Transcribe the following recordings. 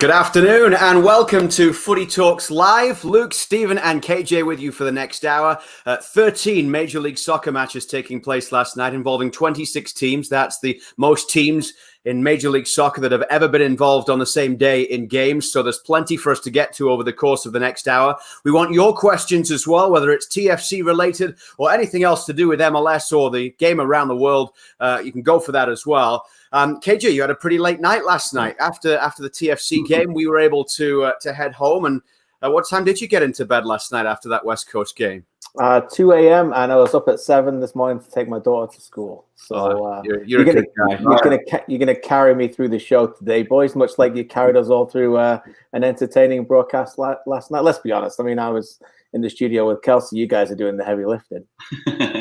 Good afternoon and welcome to Footy Talks Live. Luke, Stephen and KJ with you for the next hour. 13 Major League Soccer matches taking place last night involving 26 teams. That's the most teams in Major League Soccer that have ever been involved on the same day in games. So there's plenty for us to get to over the course of the next hour. We want your questions as well, whether it's TFC related or anything else to do with MLS or the game around the world. You can go for that as well. KJ, you had a pretty late night last night. After the TFC game, we were able to head home. And what time did you get into bed last night after that West Coast game? 2 a.m. and I was up at 7 this morning to take my daughter to school. So you're a good guy. You're gonna carry me through the show today, boys, much like you carried us all through an entertaining broadcast last night. Let's be honest. I mean, I was in the studio with Kelsey. You guys are doing the heavy lifting.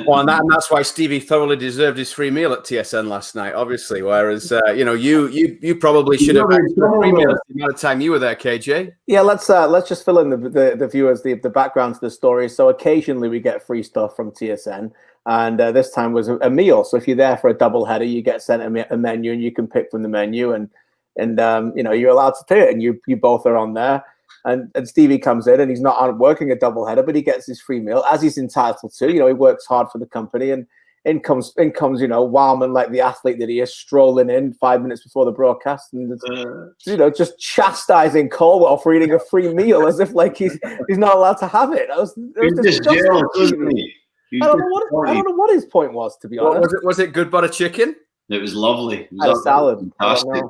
Well, and that's why Stevie thoroughly deserved his free meal at TSN last night, obviously. Whereas, you probably should have had a free meal the amount of time you were there, KJ. Yeah, let's just fill in the viewers the background to the story. So occasionally we get free stuff from TSN, and this time was a meal. So if you're there for a double header, you get sent a menu, and you can pick from the menu, and you're allowed to pay it, and you both are on there. And Stevie comes in and he's not working a doubleheader, but he gets his free meal as he's entitled to. He works hard for the company, and in comes Wildman, like the athlete that he is, strolling in 5 minutes before the broadcast and just chastising Colwell for eating a free meal as if like he's not allowed to have it. Just jealous, wasn't he? I don't know what his point was, to be honest. Was it good butter chicken? It was lovely. It was had a salad. Fantastic.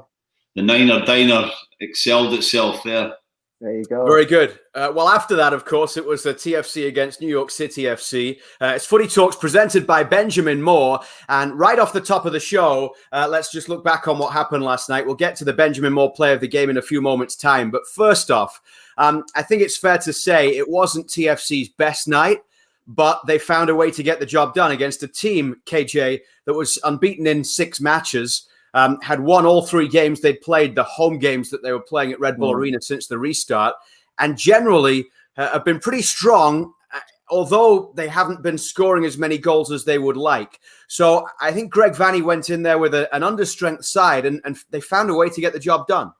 The Niner Diner excelled itself there. There you go. Very good. Well, after that, of course, it was the TFC against New York City FC. It's Footy Talks presented by Benjamin Moore. And right off the top of the show, let's just look back on what happened last night. We'll get to the Benjamin Moore player of the game in a few moments' time. But first off, I think it's fair to say it wasn't TFC's best night, but they found a way to get the job done against a team, KJ, that was unbeaten in 6 matches. Had won all 3 games they'd played, the home games that they were playing at Red Bull Arena since the restart, and generally have been pretty strong, although they haven't been scoring as many goals as they would like. So I think Greg Vanney went in there with an understrength side, and they found a way to get the job done.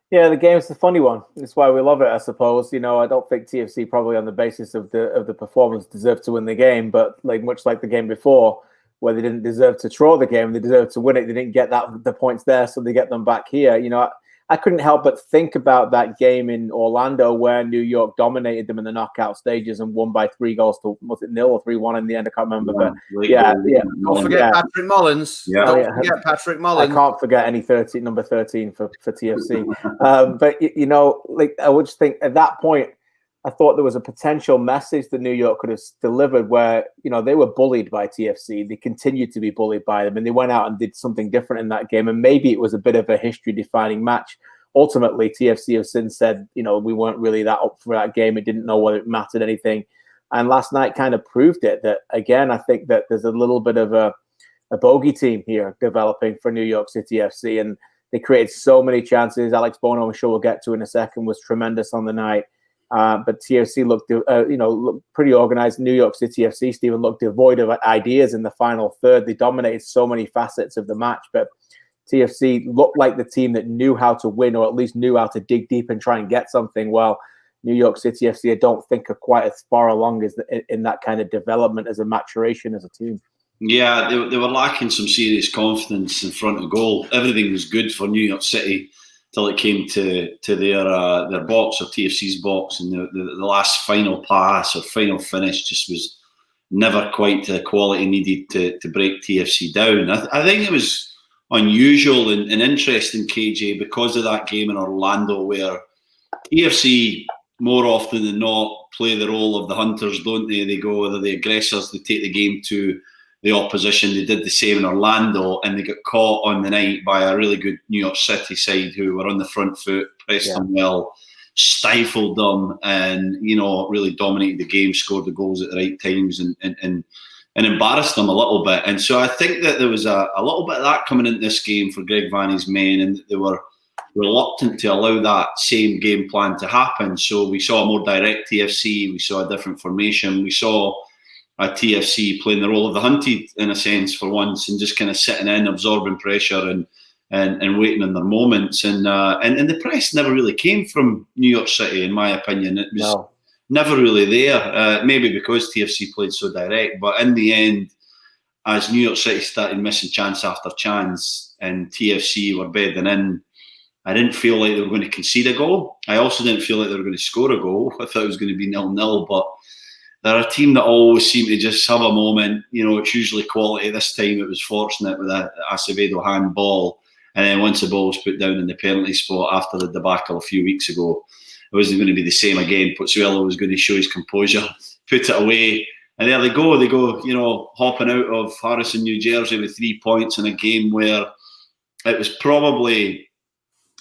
Yeah, the game's a funny one. That's why we love it, I suppose. I don't think TFC probably on the basis of the performance deserved to win the game, but much like the game before, where they didn't deserve to draw the game, they deserved to win it. They didn't get the points there, so they get them back here. I couldn't help but think about that game in Orlando where New York dominated them in the knockout stages and won by 3 goals to, was it 0 or 3-1 in the end? I can't remember. But Don't forget Patrick Mullins. Yeah. Don't forget Patrick Mullins. I can't forget any number 13 for TFC. But I would just think at that point, I thought there was a potential message that New York could have delivered where, they were bullied by TFC. They continued to be bullied by them, and they went out and did something different in that game. And maybe it was a bit of a history-defining match. Ultimately, TFC have since said, we weren't really that up for that game. It didn't know whether it mattered anything. And last night kind of proved it. That, again, I think that there's a little bit of a bogey team here developing for New York City FC. And they created so many chances. Alex Bono, I'm sure we'll get to in a second, was tremendous on the night. But TFC looked pretty organized. New York City FC, Stephen, looked devoid of ideas in the final third. They dominated so many facets of the match, but TFC looked like the team that knew how to win, or at least knew how to dig deep and try and get something. Well, New York City FC, I don't think are quite as far along as in that kind of development as a maturation as a team. Yeah, they were lacking some serious confidence in front of goal. Everything was good for New York City till it came to their box, or TFC's box, and the last final pass or final finish just was never quite the quality needed to break TFC down. I think it was unusual and interesting, KJ, because of that game in Orlando where TFC more often than not play the role of the hunters, don't they? They go, they're the aggressors, they take the game to the opposition. They did the same in Orlando, and they got caught on the night by a really good New York City side who were on the front foot, pressed them well, stifled them, and really dominated the game, scored the goals at the right times, and embarrassed them a little bit. And so I think that there was a little bit of that coming into this game for Greg Vanney's men, and they were reluctant to allow that same game plan to happen. So we saw a more direct TFC, we saw a different formation, we saw a TFC playing the role of the hunted in a sense for once, and just kind of sitting in, absorbing pressure and and waiting on their moments. And the press never really came from New York City, in my opinion. It was never really there. Maybe because TFC played so direct, but in the end, as New York City started missing chance after chance and TFC were bedding in, I didn't feel like they were going to concede a goal. I also didn't feel like they were going to score a goal. I thought it was going to be 0-0, but they're a team that always seem to just have a moment. You know, it's usually quality. This time it was fortunate with a Acevedo handball. And then once the ball was put down in the penalty spot after the debacle a few weeks ago, it wasn't going to be the same again. Pozuelo was going to show his composure, put it away. And there they go, you know, hopping out of Harrison, New Jersey with 3 points in a game where it was probably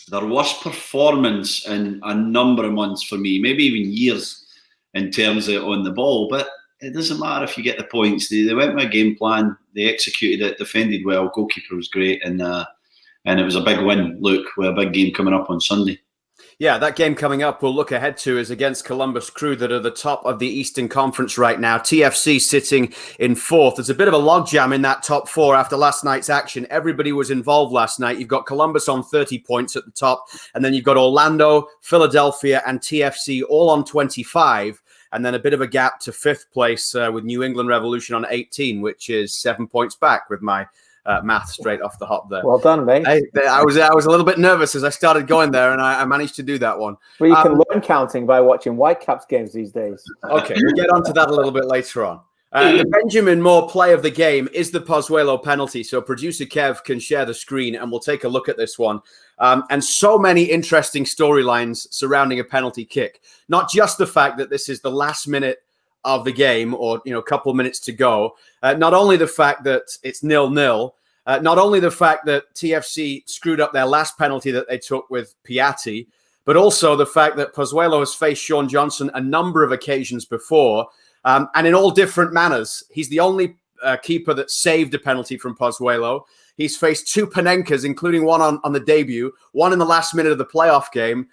their worst performance in a number of months for me, maybe even years in terms of on the ball. But it doesn't matter if you get the points. They went with a game plan, they executed it, defended well, goalkeeper was great, and it was a big win, Luke, with a big game coming up on Sunday. Yeah, that game coming up we'll look ahead to is against Columbus Crew that are the top of the Eastern Conference right now. TFC sitting in fourth. There's a bit of a logjam in that top four after last night's action. Everybody was involved last night. You've got Columbus on 30 points at the top, and then you've got Orlando, Philadelphia, and TFC all on 25. And then a bit of a gap to fifth place with New England Revolution on 18, which is 7 points back with my math straight off the hop there. Well done, mate. I was a little bit nervous as I started going there, and I managed to do that one. Well, you can learn counting by watching Whitecaps games these days. Okay, we'll get onto that a little bit later on. The Benjamin Moore play of the game is the Pozuelo penalty. So producer Kev can share the screen and we'll take a look at this one. And so many interesting storylines surrounding a penalty kick. Not just the fact that this is the last minute of the game or, you know, a couple of minutes to go. Not only the fact that it's 0-0, not only the fact that TFC screwed up their last penalty that they took with Piatti, but also the fact that Pozuelo has faced Sean Johnson a number of occasions before, and in all different manners. He's the only keeper that saved a penalty from Pozuelo. He's faced two Panenkas, including one on the debut, one in the last minute of the playoff game.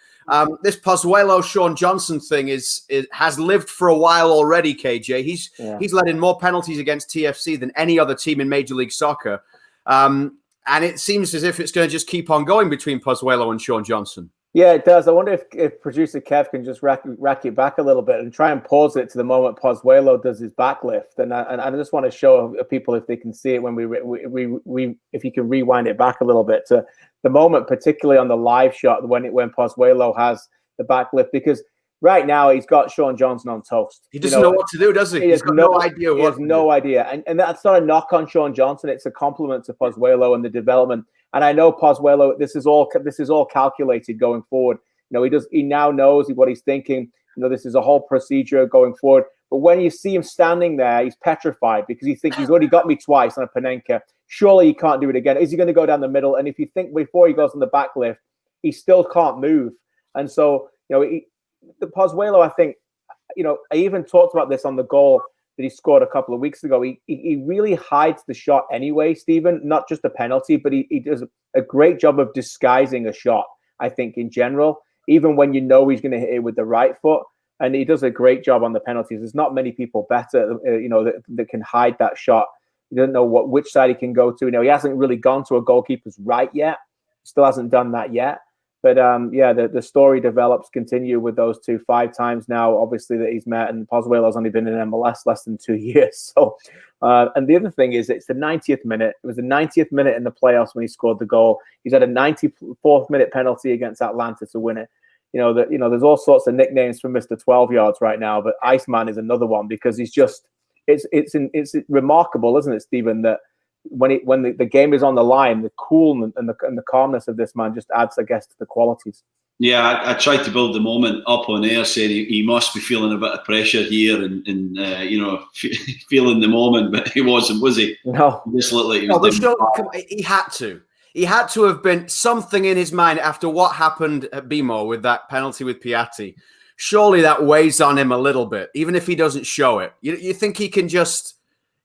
This Pozuelo-Sean Johnson thing has lived for a while already, KJ. He's let in more penalties against TFC than any other team in Major League Soccer. And it seems as if it's going to just keep on going between Pozuelo and Sean Johnson. Yeah, it does. I wonder if producer Kev can just rack it back a little bit and try and pause it to the moment Pozuelo does his backlift. And I just want to show people if they can see it when if you can rewind it back a little bit to the moment, particularly on the live shot when Pozuelo has the backlift, because right now he's got Sean Johnson on toast. He doesn't know what to do, does he? He's got no idea. He has no idea. And that's not a knock on Sean Johnson. It's a compliment to Pozuelo and the development. And I know Pozuelo, this is all calculated going forward. You know, he now knows what he's thinking. You know, this is a whole procedure going forward. But when you see him standing there, he's petrified because he thinks he's already got me twice on a Panenka. Surely he can't do it again. Is he going to go down the middle? And if you think before he goes on the back lift, he still can't move. And so, you know, the Pozuelo, I think, you know, I even talked about this on the goal that he scored a couple of weeks ago. He really hides the shot anyway, Stephen, not just a penalty, but he does a great job of disguising a shot, I think, in general, even when you know he's going to hit it with the right foot. And he does a great job on the penalties. There's not many people better, you know, that can hide that shot. You don't know which side he can go to. You know, he hasn't really gone to a goalkeeper's right yet. Still hasn't done that yet. But the story continue with those two 5 times now, obviously, that he's met. And Pozuelo's only been in MLS less than 2 years. So, and the other thing is, it's the 90th minute. It was the 90th minute in the playoffs when he scored the goal. He's had a 94th minute penalty against Atlanta to win it. You know, there's all sorts of nicknames for Mr. 12 yards right now, but Iceman is another one because he's just, it's remarkable, isn't it, Stephen, that when the game is on the line, the coolness and the calmness of this man just adds, I guess, to the qualities. Yeah, I tried to build the moment up on air, saying he must be feeling a bit of pressure here and you know, feeling the moment, but he wasn't, was he? No. He just looked like he was he had to. He had to have been something in his mind after what happened at BMO with that penalty with Piatti. Surely that weighs on him a little bit, even if he doesn't show it. You think he can just...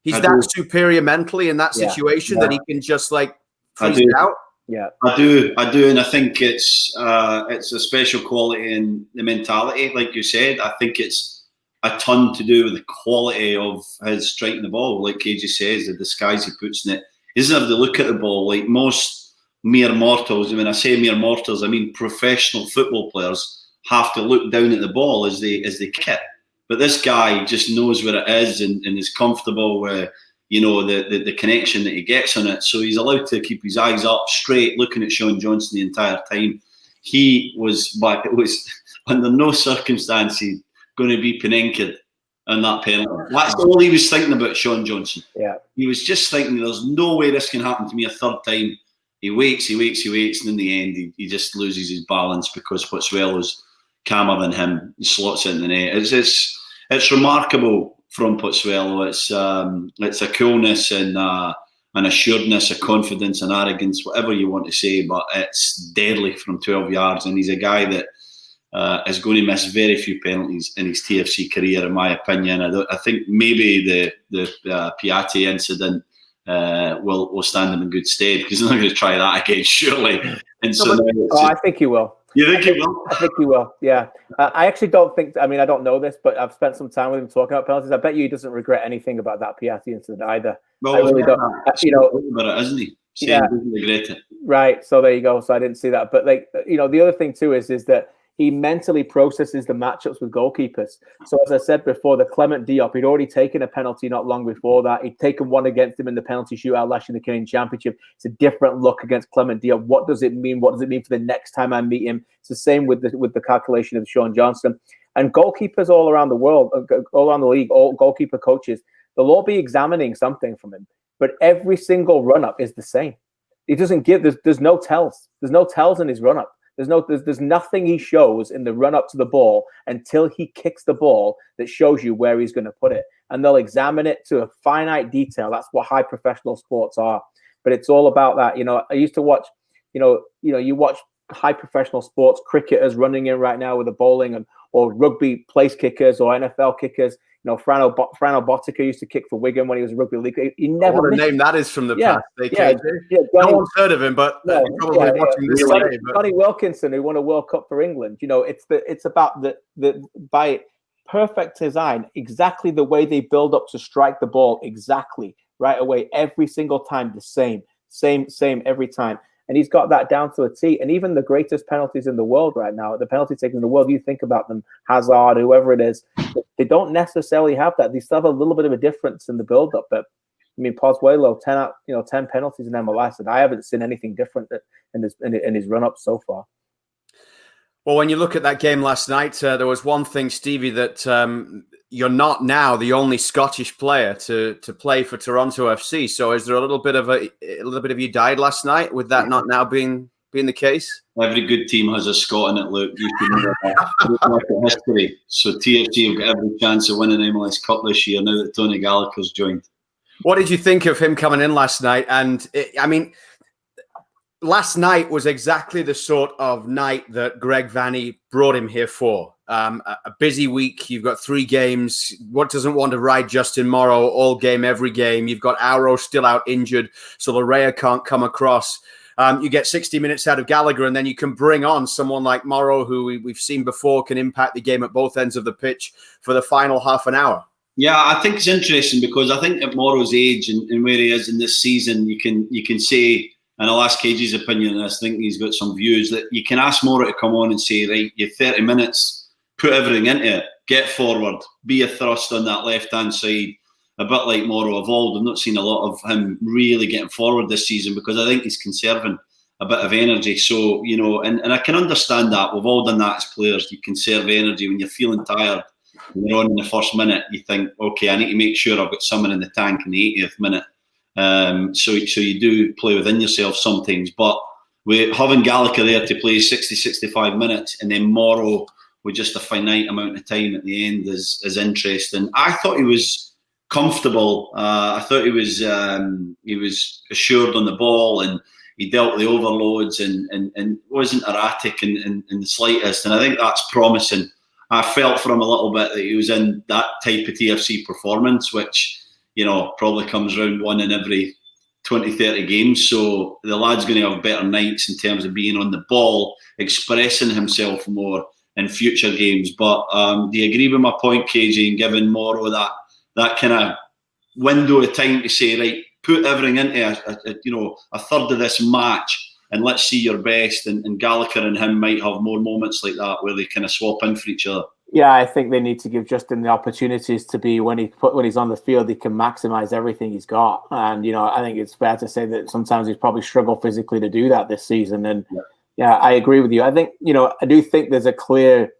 He's that superior mentally in that situation that he can just like freeze it out. Yeah, I do, and I think it's a special quality in the mentality, like you said. I think it's a ton to do with the quality of his striking the ball, like KJ says, the disguise he puts in it. He doesn't have to look at the ball like most mere mortals, and when I say mere mortals, I mean professional football players, have to look down at the ball as they kick it. But this guy just knows where it is and is comfortable with, the connection that he gets on it. So he's allowed to keep his eyes up straight, looking at Sean Johnson the entire time. It was under no circumstances going to be Penenka on that penalty. That's all he was thinking about, Sean Johnson. Yeah. He was just thinking, there's no way this can happen to me a third time. He waits, and in the end, he just loses his balance because Pozuelo's calmer than him. He slots it in the net. It's remarkable from Pozuelo. It's a coolness and an assuredness, a confidence, an arrogance, whatever you want to say, but it's deadly from 12 yards. And he's a guy that is going to miss very few penalties in his TFC career, in my opinion. I think maybe the Piatti incident will stand him in good stead, because he's not going to try that again, surely. And so I think he will. You think he will? I think he will, yeah. I actually don't think, I don't know this, but I've spent some time with him talking about penalties. I bet you he doesn't regret anything about that Piatti incident either. Well, I really don't. About it, isn't he? Saying Yeah. he doesn't regret it. Right, so there you go. So I didn't see that. But the other thing too is that he mentally processes the matchups with goalkeepers. So as I said before, the Clement Diop, he'd already taken a penalty not long before that. He'd taken one against him in the penalty shootout last year in the Canadian Championship. It's a different look against Clement Diop. What does it mean? What does it mean for the next time I meet him? It's the same with the calculation of Sean Johnson. And goalkeepers all around the world, all around the league, all goalkeeper coaches, they'll all be examining something from him. But every single run-up is the same. He doesn't give, there's no tells. There's no tells in his run-up. There's nothing he shows in the run up to the ball until he kicks the ball that shows you where he's going to put it. And they'll examine it to a finite detail. That's what high professional sports are. But it's all about that. I used to watch, you watch high professional sports, cricketers running in right now with a bowling or rugby place kickers or NFL kickers. Fran Botica used to kick for Wigan when he was a rugby league. He never what a name that is from the past. No one's heard of him, but you're probably watching this today. Johnny Wilkinson, who won a World Cup for England. It's about the by perfect design, exactly the way they build up to strike the ball, exactly right away, every single time, the same every time. And he's got that down to a T. And even the greatest penalties in the world right now, the penalty takers in the world, you think about them, Hazard, whoever it is, they don't necessarily have that. They still have a little bit of a difference in the build-up. But Pozuelo, 10 penalties in MLS, and I haven't seen anything different in his run-up so far. Well, when you look at that game last night, there was one thing, Stevie, that you're not now the only Scottish player to play for Toronto FC. So is there a little bit of you died last night with that not now being the case? Every good team has a Scot in it, Luke. You can look at history. So TFC have got every chance of winning MLS Cup this year now that Tony Gallacher's joined. What did you think of him coming in last night? And last night was exactly the sort of night that Greg Vanney brought him here for. A busy week. You've got 3 games. What doesn't want to ride Justin Morrow all game, every game? You've got Auro still out injured, so Larea can't come across. You get 60 minutes out of Gallagher, and then you can bring on someone like Morrow, who we've seen before can impact the game at both ends of the pitch for the final half an hour. Yeah, I think it's interesting because I think at Morrow's age and where he is in this season, you can say, and I'll ask KG's opinion on this, I think he's got some views, that you can ask Morrow to come on and say, right, you have 30 minutes, put everything into it, get forward, be a thrust on that left-hand side, a bit like Morrow evolved. I've not seen a lot of him really getting forward this season because I think he's conserving a bit of energy. So, and I can understand that. We've all done that as players. You conserve energy when you're feeling tired. When you're on in the first minute, you think, okay, I need to make sure I've got someone in the tank in the 80th minute. So you do play within yourself sometimes. But with having Gallacher there to play 60, 65 minutes and then Morrow with just a finite amount of time at the end is interesting. I thought he was comfortable. I thought he was assured on the ball and he dealt with the overloads and wasn't erratic in the slightest. And I think that's promising. I felt for him a little bit that he was in that type of TFC performance, which, probably comes round one in every 20, 30 games. So the lad's going to have better nights in terms of being on the ball, expressing himself more in future games. But do you agree with my point, KG, and giving Morrow that kind of window of time to say, right, put everything into a third of this match and let's see your best. And Gallagher and him might have more moments like that where they kind of swap in for each other. Yeah, I think they need to give Justin the opportunities to be when he's on the field, he can maximize everything he's got. And I think it's fair to say that sometimes he's probably struggled physically to do that this season. And yeah, I agree with you. I think I do think there's a clear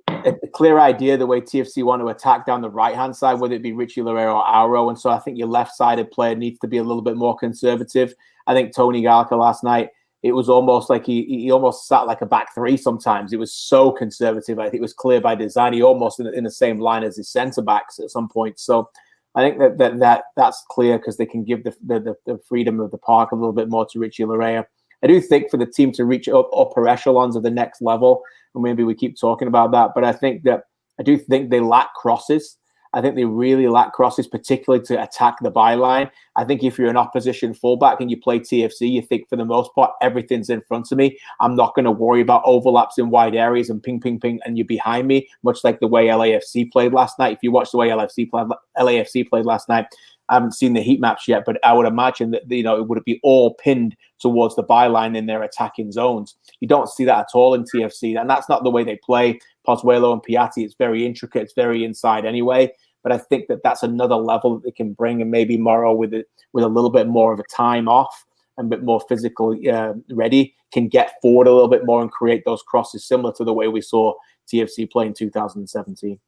idea the way TFC want to attack down the right hand side, whether it be Richie Laryea or Auro. And so I think your left sided player needs to be a little bit more conservative. I think Tony Gallacher last night, it was almost like he almost sat like a back three sometimes. It was so conservative. I think it was clear by design. He almost in the same line as his centre backs at some point. So I think that's clear because they can give the freedom of the park a little bit more to Richie Laryea. I do think for the team to reach upper echelons of the next level, and maybe we keep talking about that, but I do think they lack crosses. I think they really lack crosses, particularly to attack the byline. I think if you're an opposition fullback and you play TFC, you think for the most part, everything's in front of me. I'm not going to worry about overlaps in wide areas and ping, ping, ping, and you're behind me, much like the way LAFC played last night. If you watch the way LAFC played last night, I haven't seen the heat maps yet, but I would imagine that it would be all pinned towards the byline in their attacking zones. You don't see that at all in TFC, and that's not the way they play. Pozuelo and Piatti, it's very intricate, it's very inside anyway. But I think that's another level that they can bring, and maybe Morrow with a little bit more of a time off and a bit more physically ready can get forward a little bit more and create those crosses similar to the way we saw TFC play in 2017.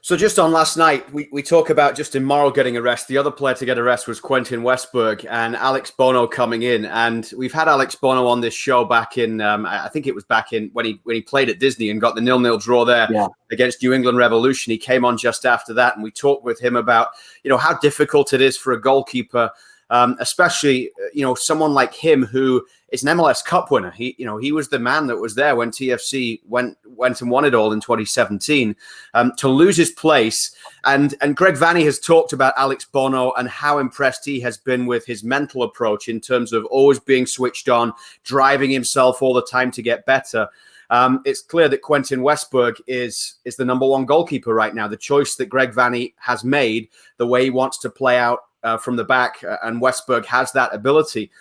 So just on last night, we talk about Justin Morrow getting a rest. The other player to get a rest was Quentin Westberg and Alex Bono coming in. And we've had Alex Bono on this show back in, I think it was back in when he played at Disney and got the 0-0 draw there against New England Revolution. He came on just after that, and we talked with him about, how difficult it is for a goalkeeper, especially, someone like him who is an MLS Cup winner. He was the man that was there when TFC went and won it all in 2017. To lose his place, and Greg Vanney has talked about Alex Bono and how impressed he has been with his mental approach in terms of always being switched on, driving himself all the time to get better. It's clear that Quentin Westberg is the number one goalkeeper right now. The choice that Greg Vanney has made, the way he wants to play out from the back, and Westberg has that ability.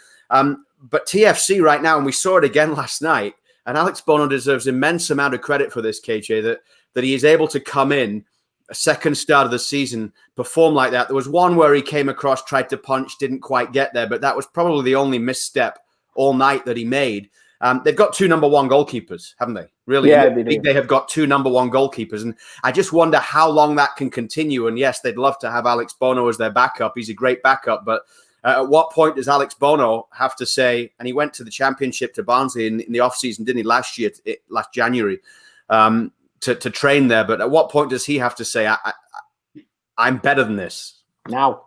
But TFC right now, and we saw it again last night, and Alex Bono deserves immense amount of credit for this, KJ, that he is able to come in a second start of the season, perform like that. There was one where he came across, tried to punch, didn't quite get there, but that was probably the only misstep all night that he made. They've got two number one goalkeepers, haven't they? Really? Yeah, they have got two number one goalkeepers. And I just wonder how long that can continue. And yes, they'd love to have Alex Bono as their backup. He's a great backup. But at what point does Alex Bono have to say, and he went to the championship to Barnsley in the offseason, didn't he, last January, to train there. But at what point does he have to say, I'm better than this? Now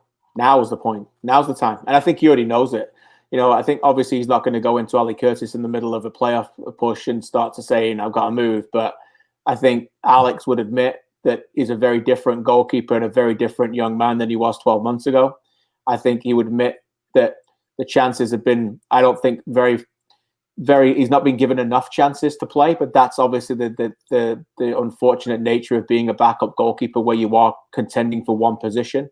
is the point. Now's the time. And I think he already knows it. I think obviously he's not going to go into Ali Curtis in the middle of a playoff push and start to say, I've got to move. But I think Alex would admit that he's a very different goalkeeper and a very different young man than he was 12 months ago. I think he would admit that the chances have been, I don't think he's not been given enough chances to play, but that's obviously the unfortunate nature of being a backup goalkeeper where you are contending for one position.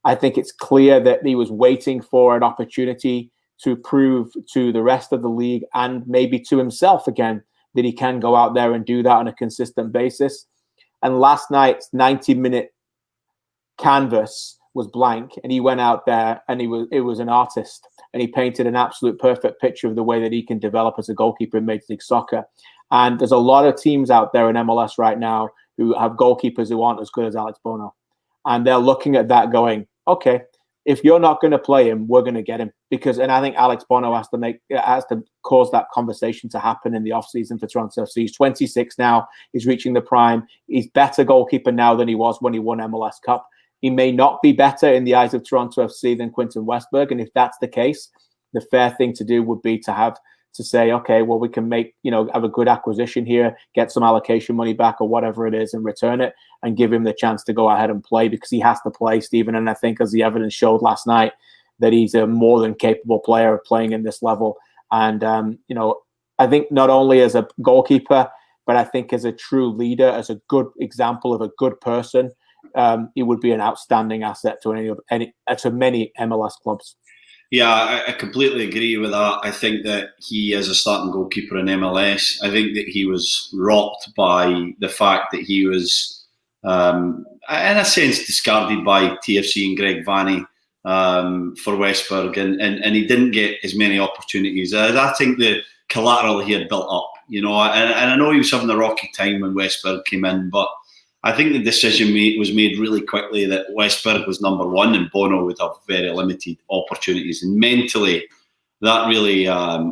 I think it's clear that he was waiting for an opportunity to prove to the rest of the league and maybe to himself again that he can go out there and do that on a consistent basis. And last night's 90-minute canvas was blank, and he went out there and it was an artist, and he painted an absolute perfect picture of the way that he can develop as a goalkeeper in Major League Soccer. And there's a lot of teams out there in MLS right now who have goalkeepers who aren't as good as Alex Bono. And they're looking at that going, okay, if you're not going to play him, we're going to get him. And I think Alex Bono has to cause that conversation to happen in the offseason for Toronto FC. He's 26 now. He's reaching the prime. He's better goalkeeper now than he was when he won MLS Cup. He may not be better in the eyes of Toronto FC than Quentin Westberg. And if that's the case, the fair thing to do would be to say, okay, well, we can have a good acquisition here, get some allocation money back or whatever it is and return it and give him the chance to go ahead and play, because he has to play, Stephen. And I think as the evidence showed last night, that he's a more than capable player of playing in this level. And, I think not only as a goalkeeper, but I think as a true leader, as a good example of a good person, he would be an outstanding asset to many MLS clubs. Yeah, I completely agree with that. I think that he is a starting goalkeeper in MLS. I think that he was rocked by the fact that he was, in a sense, discarded by TFC and Greg Vanney for Westberg, and he didn't get as many opportunities. I think the collateral he had built up, and I know he was having a rocky time when Westberg came in, but I think the decision was made really quickly that Westberg was number one and Bono would have very limited opportunities. And mentally, that really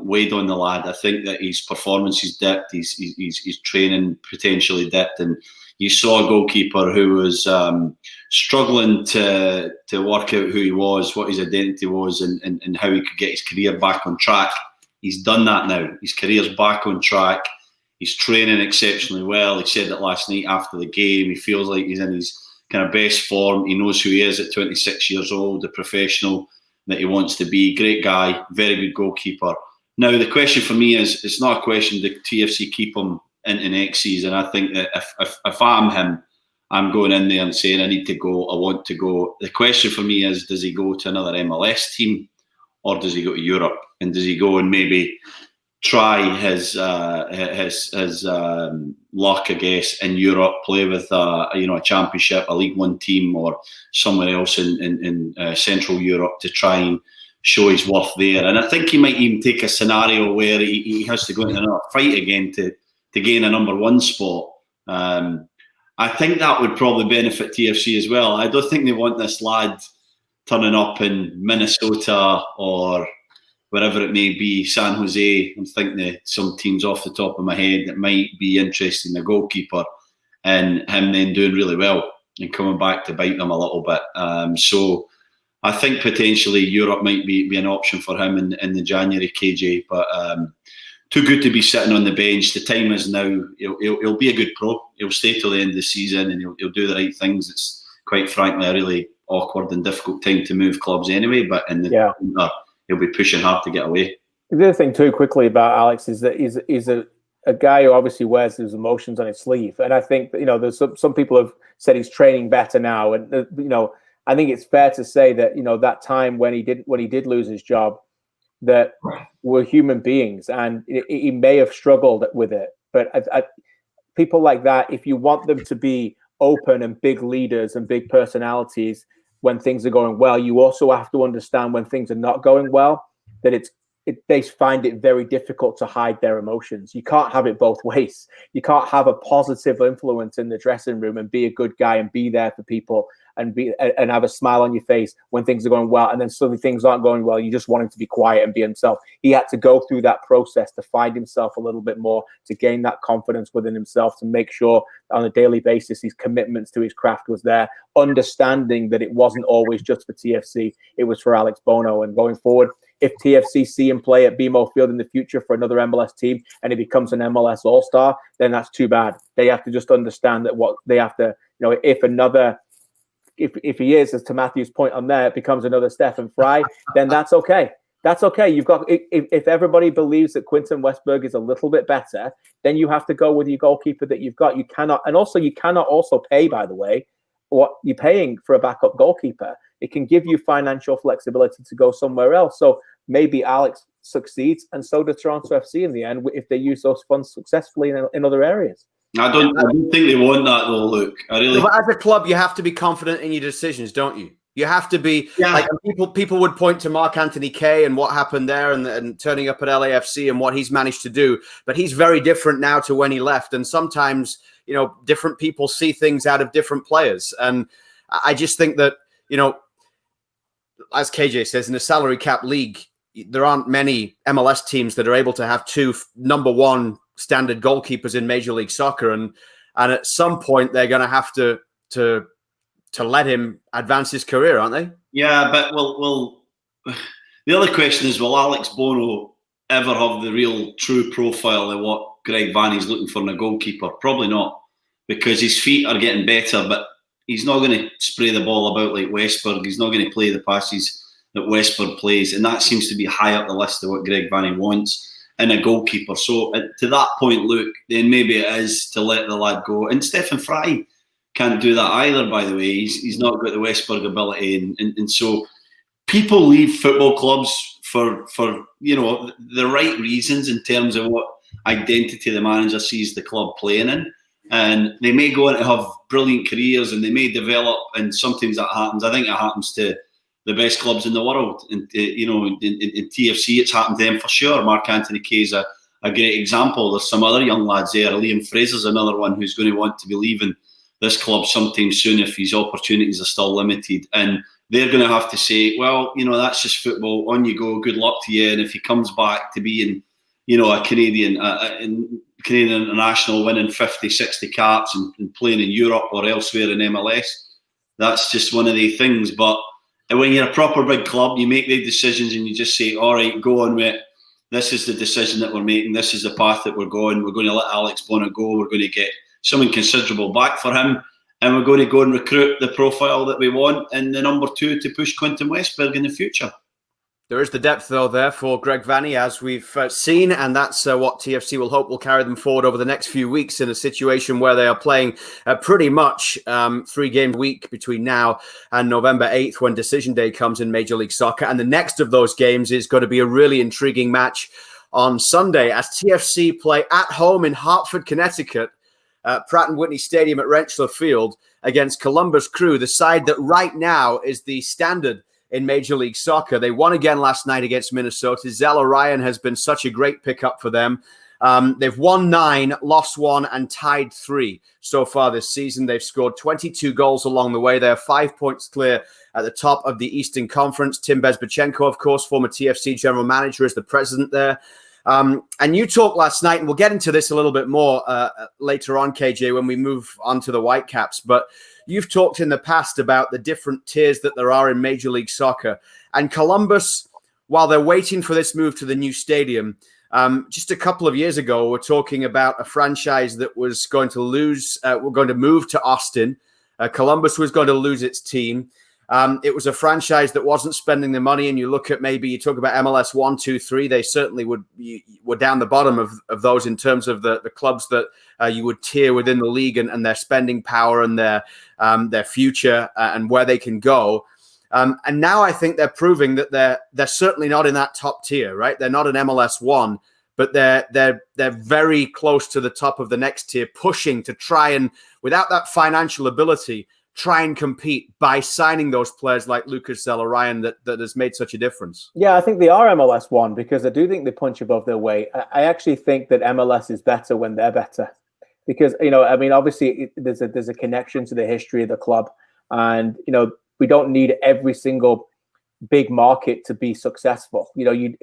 weighed on the lad. I think that his performance has dipped, his training potentially dipped, and you saw a goalkeeper who was struggling to work out who he was, what his identity was, and how he could get his career back on track. He's done that now. His career's back on track. He's training exceptionally well. He said that last night after the game. He feels like he's in his kind of best form. He knows who he is at 26 years old, the professional that he wants to be. Great guy, very good goalkeeper. Now, the question for me is, it's not a question, did TFC keep him into next season? I think that if I'm him, I'm going in there and saying, I need to go, I want to go. The question for me is, does he go to another MLS team or does he go to Europe? And does he go and maybe try his luck, I guess, in Europe, play with a championship, a League One team, or somewhere else in Central Europe to try and show his worth there. And I think he might even take a scenario where he has to go into another fight again to gain a number one spot. I think that would probably benefit TFC as well. I don't think they want this lad turning up in Minnesota or wherever it may be, San Jose. I'm thinking of some teams off the top of my head that might be interested in the goalkeeper and him then doing really well and coming back to bite them a little bit. So I think potentially Europe might be an option for him in the January KJ, but too good to be sitting on the bench. The time is now. He'll be a good pro. He'll stay till the end of the season and he'll do the right things. It's quite frankly a really awkward and difficult time to move clubs anyway, but he'll be pushing hard to get away. The other thing too, quickly about Alex, is that he's a guy who obviously wears his emotions on his sleeve, and I think that, there's some people have said he's training better now, and I think it's fair to say that that time when he did lose his job, that we're human beings, and he may have struggled with it, but people like that, if you want them to be open and big leaders and big personalities when things are going well, you also have to understand when things are not going well, that they find it very difficult to hide their emotions. You can't have it both ways. You can't have a positive influence in the dressing room and be a good guy and be there for people and have a smile on your face when things are going well, and then suddenly things aren't going well. You just want him to be quiet and be himself. He had to go through that process to find himself a little bit more, to gain that confidence within himself, to make sure on a daily basis his commitments to his craft was there, understanding that it wasn't always just for TFC, it was for Alex Bono. And going forward, if TFC see him play at BMO Field in the future for another MLS team and he becomes an MLS All-Star, then that's too bad. They have to just understand that what they have to, if he is, as to Matthew's point on there, becomes another Stephen Fry, then that's okay. That's okay. You've got, if everybody believes that Quinton Westberg is a little bit better, then you have to go with your goalkeeper that you've got. You cannot also pay, by the way, what you're paying for a backup goalkeeper. It can give you financial flexibility to go somewhere else. So maybe Alex succeeds, and so does Toronto FC in the end, if they use those funds successfully in other areas. I don't think they want that though, Luke. But as a club, you have to be confident in your decisions, don't you? You have to be like people would point to Mark Anthony Kaye and what happened there and turning up at LAFC and what he's managed to do. But he's very different now to when he left. And sometimes, different people see things out of different players. And I just think that, as KJ says, in a salary cap league, there aren't many MLS teams that are able to have two number one standard goalkeepers in Major League Soccer, and at some point they're going to have to let him advance his career, aren't they? Yeah, but well, the other question is, will Alex Bono ever have the real true profile of what Greg Vanney's looking for in a goalkeeper? Probably not, because his feet are getting better, but he's not going to spray the ball about like Westberg. He's not going to play the passes that Westberg plays, and that seems to be high up the list of what Greg Vanney wants in a goalkeeper. So to that point, Luke, then maybe it is to let the lad go. And Stephen Fry can't do that either, by the way. He's not got the Westberg ability. And so people leave football clubs for the right reasons in terms of what identity the manager sees the club playing in, and they may go on to have brilliant careers and they may develop, and sometimes that happens. I think it happens to the best clubs in the world, and in TFC it's happened to them for sure. Mark Anthony Kaye is a great example. There's some other young lads there. Liam Fraser's another one who's going to want to be leaving this club sometime soon if his opportunities are still limited, and they're going to have to say, well, that's just football, on you go, good luck to you. And if he comes back to being a Canadian international, winning 50, 60 caps and playing in Europe or elsewhere in MLS, that's just one of the things. But when you're a proper big club, you make the decisions and you just say, all right, go on with it. This is the decision that we're making. This is the path that we're going. We're going to let Alex Bono go. We're going to get something considerable back for him. And we're going to go and recruit the profile that we want and the number 2 to push Quinton Westberg in the future. There is the depth, though, there for Greg Vanney, as we've seen, and that's what TFC will hope will carry them forward over the next few weeks in a situation where they are playing pretty much 3-game week between now and November 8th when decision day comes in Major League Soccer. And the next of those games is going to be a really intriguing match on Sunday as TFC play at home in Hartford, Connecticut, Pratt & Whitney Stadium at Rentschler Field against Columbus Crew, the side that right now is the standard in Major League Soccer. They won again last night against Minnesota. Zella Ryan has been such a great pickup for them. They've won 9, lost 1, and tied 3 so far this season. They've scored 22 goals along the way. They're 5 points clear at the top of the Eastern Conference. Tim Bezbatchenko, of course, former TFC general manager, is the president there. And you talked last night, and we'll get into this a little bit more later on, KJ, when we move on to the Whitecaps. But you've talked in the past about the different tiers that there are in Major League Soccer. And Columbus, while they're waiting for this move to the new stadium, just a couple of years ago, we're talking about a franchise that was going to move to Austin. Columbus was going to lose its team. It was a franchise that wasn't spending the money, and you talk about MLS 1, 2, 3. They certainly were down the bottom of those in terms of the clubs that you would tier within the league and their spending power and their future and where they can go. And now I think they're proving that they're certainly not in that top tier, right? They're not an MLS 1, but they're very close to the top of the next tier, pushing to try and, without that financial ability, try and compete by signing those players like Lucas Zella Ryan that has made such a difference. Yeah, I think they are MLS 1 because I do think they punch above their weight. I actually think that MLS is better when they're better because, obviously there's a connection to the history of the club, and, we don't need every single big market to be successful. You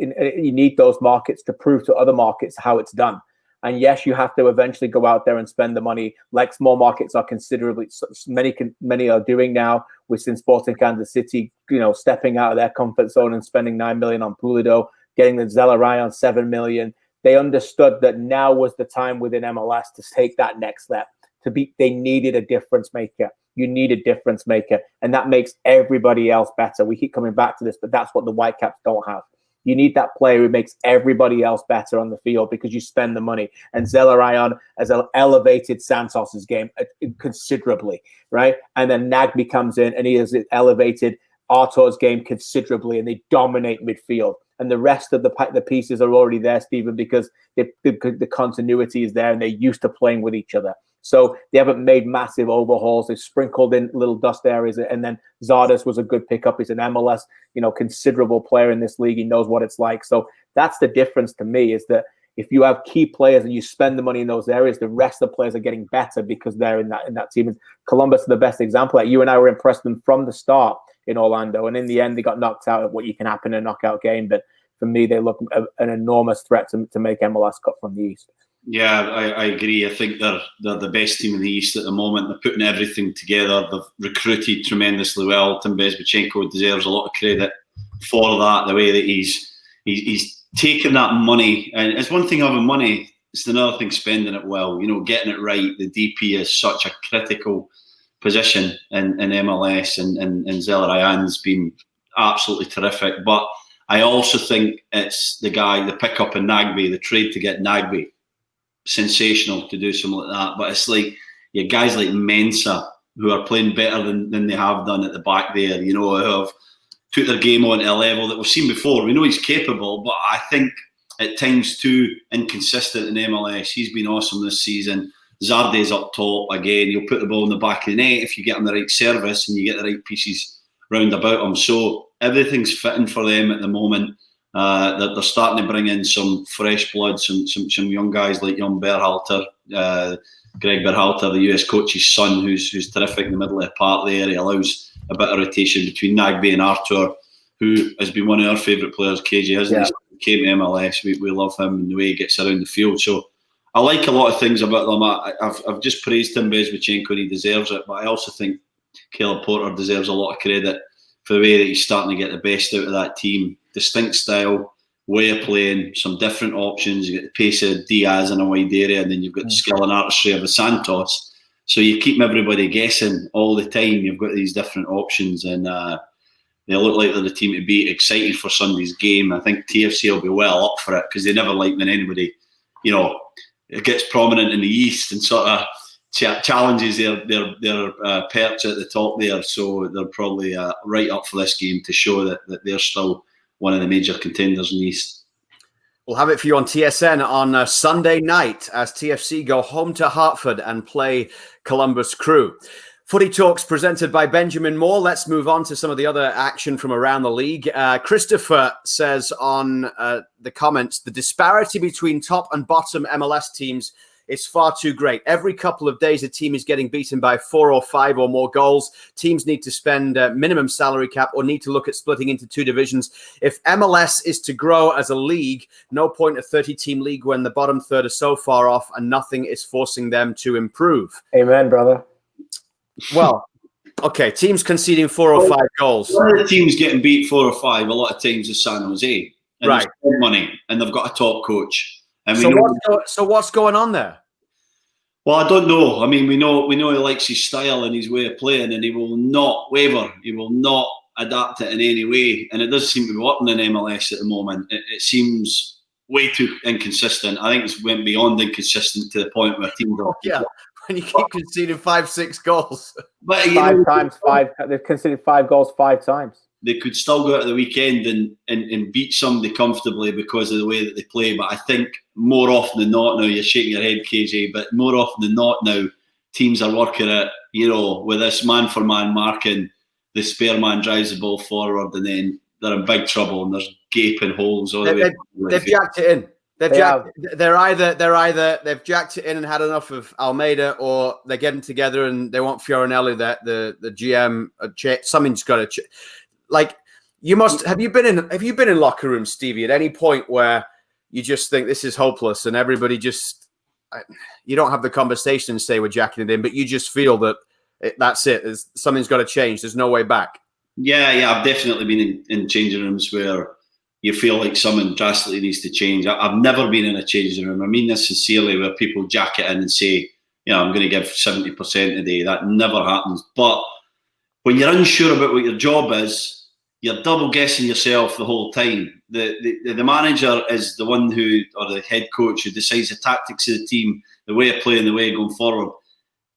need those markets to prove to other markets how it's done. And yes, you have to eventually go out there and spend the money, like small markets are considerably. Many are doing now. We've seen Sporting Kansas City, stepping out of their comfort zone and spending $9 million on Pulido, getting the Zella Ryan $7 million. They understood that now was the time within MLS to take that next step. They needed a difference maker. You need a difference maker, and that makes everybody else better. We keep coming back to this, but that's what the Whitecaps don't have. You need that player who makes everybody else better on the field because you spend the money. And Zella Ryan has elevated Santos's game considerably, right? And then Nagby comes in and he has elevated Artur's game considerably, and they dominate midfield. And the rest of the pieces are already there, Stephen, because the continuity is there and they're used to playing with each other. So they haven't made massive overhauls. They've sprinkled in little dust areas. And then Zardes was a good pickup. He's an MLS, considerable player in this league. He knows what it's like. So that's the difference to me, is that if you have key players and you spend the money in those areas, the rest of the players are getting better because they're in that team. And Columbus is the best example. You and I were impressed with them from the start in Orlando. And in the end, they got knocked out of what you can happen in a knockout game. But for me, they look an enormous threat to make MLS Cup from the East. Yeah, I agree. I think they're the best team in the East at the moment. They're putting everything together. They've recruited tremendously well. Tim Bezbatchenko deserves a lot of credit for that. The way that he's taken that money, and it's one thing having money; it's another thing spending it well. Getting it right. The DP is such a critical position in MLS, and Zella Ryan's been absolutely terrific. But I also think it's the pickup in Nagby, the trade to get Nagby. Sensational to do something like that, but it's like guys like Mensah who are playing better than they have done at the back there, who have took their game on to a level that we've seen before. We know he's capable, but I think at times too inconsistent in MLS. He's been awesome this season. Zarde's up top again. He'll put the ball in the back of the net if you get him the right service and you get the right pieces round about him. So everything's fitting for them at the moment. They're starting to bring in some fresh blood, some young guys like young Berhalter, Greg Berhalter, the US coach's son, who's terrific in the middle of the park there. He allows a bit of rotation between Nagbe and Arthur, who has been one of our favourite players, KJ, hasn't he? He came to MLS. We love him and the way he gets around the field. So I like a lot of things about them. I've just praised Tim Bezbachenko and he deserves it, but I also think Caleb Porter deserves a lot of credit for the way that he's starting to get the best out of that team. Distinct style, way of playing, some different options. You get the pace of Diaz in a wide area, and then you've got the skill and artistry of the Santos. So you keep everybody guessing all the time. You've got these different options, and they look like they're the team to beat. Excited for Sunday's game. I think TFC will be well up for it because they never like when anybody, it gets prominent in the East and sort of challenges their perch at the top there. So they're probably right up for this game to show that they're still one of the major contenders in the East. We'll have it for you on TSN on Sunday night as TFC go home to Hartford and play Columbus Crew. Footy Talks presented by Benjamin Moore. Let's move on to some of the other action from around the league. Christopher says on the comments, the disparity between top and bottom MLS teams is far too great. Every couple of days, a team is getting beaten by 4 or 5 or more goals. Teams need to spend minimum salary cap or need to look at splitting into 2 divisions. If MLS is to grow as a league, no point a 30-team league when the bottom third are so far off and nothing is forcing them to improve. Amen, brother. Well, okay, teams conceding 4 or 5 goals. One of the teams getting beat 4 or 5 a lot of times is San Jose. And right. They've spent money and they've got a top coach. And so what's going on there? Well, I don't know. I mean, we know he likes his style and his way of playing, and he will not waver. He will not adapt it in any way. And it does seem to be working in MLS at the moment. It seems way too inconsistent. I think it's went beyond inconsistent to the point where teams are... Yeah, when you keep conceding 5-6 goals. But, they've conceded 5 goals 5 times. They could still go out at the weekend and beat somebody comfortably because of the way that they play. But I think more often than not now, you're shaking your head, KJ, but more often than not now, teams are working at, with this man-for-man marking, the spare man drives the ball forward and then they're in big trouble and there's gaping holes all the way. They've jacked it in. They're either they've jacked it in and had enough of Almeida, or they're getting together and they want Fiorinelli, that the GM, something's got to like, you must have you been in locker rooms, Stevie, at any point where you just think this is hopeless and everybody just, you don't have the conversation and say we're jacking it in, but you just feel that that's it. Something's got to change. There's no way back. Yeah, I've definitely been in changing rooms where you feel like something drastically needs to change. I've never been in a changing room. I mean this sincerely, where people jack it in and say, I'm going to give 70% today. That never happens. But when you're unsure about what your job is, you're double guessing yourself the whole time. The manager is the one who, or the head coach, who decides the tactics of the team, the way of playing, the way of going forward.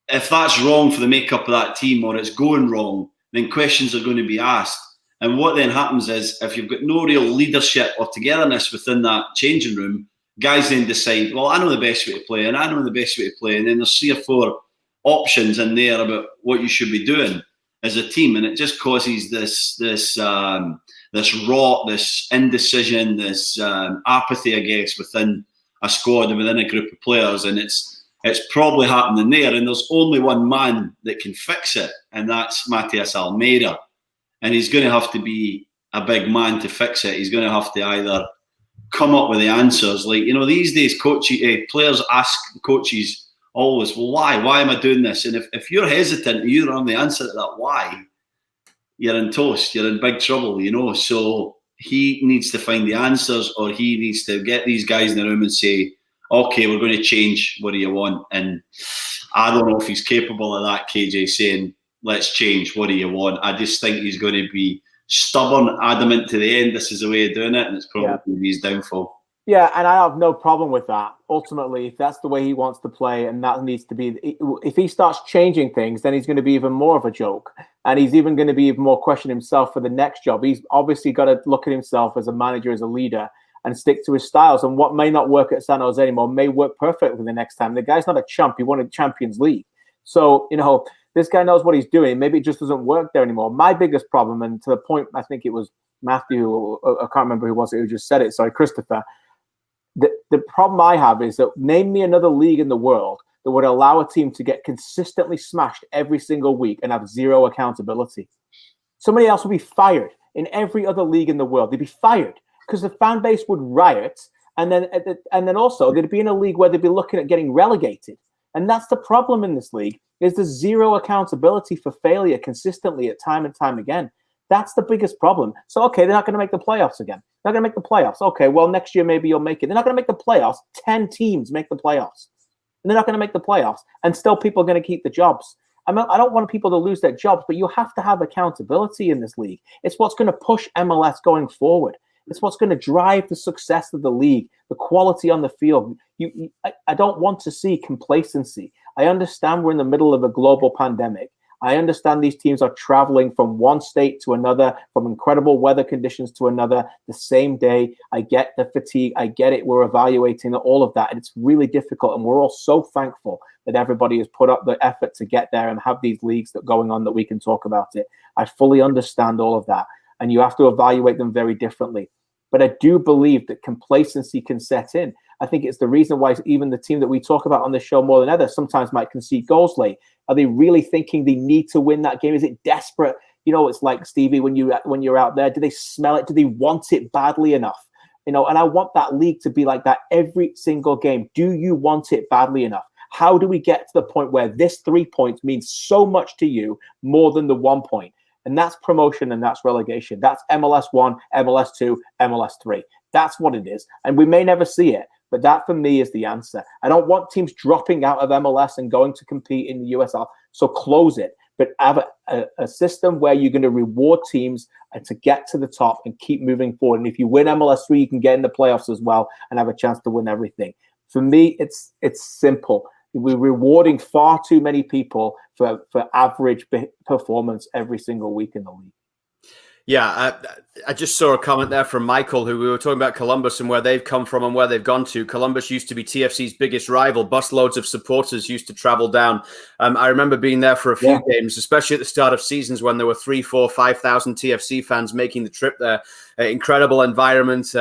If that's wrong for the makeup of that team, or it's going wrong, then questions are going to be asked. And what then happens is, if you've got no real leadership or togetherness within that changing room, guys then decide, well, I know the best way to play, and I know the best way to play, and then there's 3 or 4 options in there about what you should be doing as a team, and it just causes this rot, this indecision, this apathy, I guess, within a squad and within a group of players, and it's probably happening there. And there's only one man that can fix it, and that's Matias Almeida, and he's going to have to be a big man to fix it. He's going to have to either come up with the answers, like these days, players ask the coaches always, well, why am I doing this? And if you're hesitant, you don't have the answer to that why, you're in toast, you're in big trouble, So he needs to find the answers, or he needs to get these guys in the room and say, okay, we're going to change, what do you want? And I don't know if he's capable of that, KJ, saying, let's change, what do you want? I just think he's going to be stubborn, adamant to the end, this is the way of doing it, and it's probably his downfall. Yeah, and I have no problem with that. Ultimately, if that's the way he wants to play, and that needs to be, if he starts changing things, then he's going to be even more of a joke. And he's even going to be even more questioning himself for the next job. He's obviously got to look at himself as a manager, as a leader, and stick to his styles. And what may not work at San Jose anymore may work perfectly the next time. The guy's not a chump. He won a Champions League. So, this guy knows what he's doing. Maybe it just doesn't work there anymore. My biggest problem, and to the point, I think it was Matthew, I can't remember who was it who just said it. Sorry, Christopher. The problem I have is that name me another league in the world that would allow a team to get consistently smashed every single week and have zero accountability. Somebody else would be fired in every other league in the world. They'd be fired because the fan base would riot. And then also they'd be in a league where they'd be looking at getting relegated. And that's the problem in this league, is there's zero accountability for failure consistently at time and time again. That's the biggest problem. So, okay, they're not going to make the playoffs again. They're not going to make the playoffs. Okay, well, next year maybe you'll make it. They're not going to make the playoffs. 10 teams make the playoffs. And they're not going to make the playoffs. And still people are going to keep the jobs. I don't want people to lose their jobs, but you have to have accountability in this league. It's what's going to push MLS going forward. It's what's going to drive the success of the league, the quality on the field. I don't want to see complacency. I understand we're in the middle of a global pandemic. I understand these teams are traveling from one state to another, from incredible weather conditions to another, the same day. I get the fatigue. I get it. We're evaluating all of that. And it's really difficult. And we're all so thankful that everybody has put up the effort to get there and have these leagues that are going on that we can talk about it. I fully understand all of that. And you have to evaluate them very differently. But I do believe that complacency can set in. I think it's the reason why even the team that we talk about on this show more than others sometimes might concede goals late. Are they really thinking they need to win that game? Is it desperate? It's like, Stevie, when you're out there, do they smell it? Do they want it badly enough? And I want that league to be like that every single game. Do you want it badly enough? How do we get to the point where this 3 points means so much to you more than the 1 point? And that's promotion and that's relegation. That's MLS 1, MLS 2, MLS 3. That's what it is. And we may never see it. But that, for me, is the answer. I don't want teams dropping out of MLS and going to compete in the USL. So close it. But have a system where you're going to reward teams and to get to the top and keep moving forward. And if you win MLS 3, you can get in the playoffs as well and have a chance to win everything. For me, it's simple. We're rewarding far too many people for average performance every single week in the league. Yeah, I just saw a comment there from Michael, who we were talking about Columbus and where they've come from and where they've gone to. Columbus used to be TFC's biggest rival. Busloads of supporters used to travel down. I remember being there for a few games, especially at the start of seasons when there were 3,000, 4,000, 5,000 TFC fans making the trip there. Incredible environment.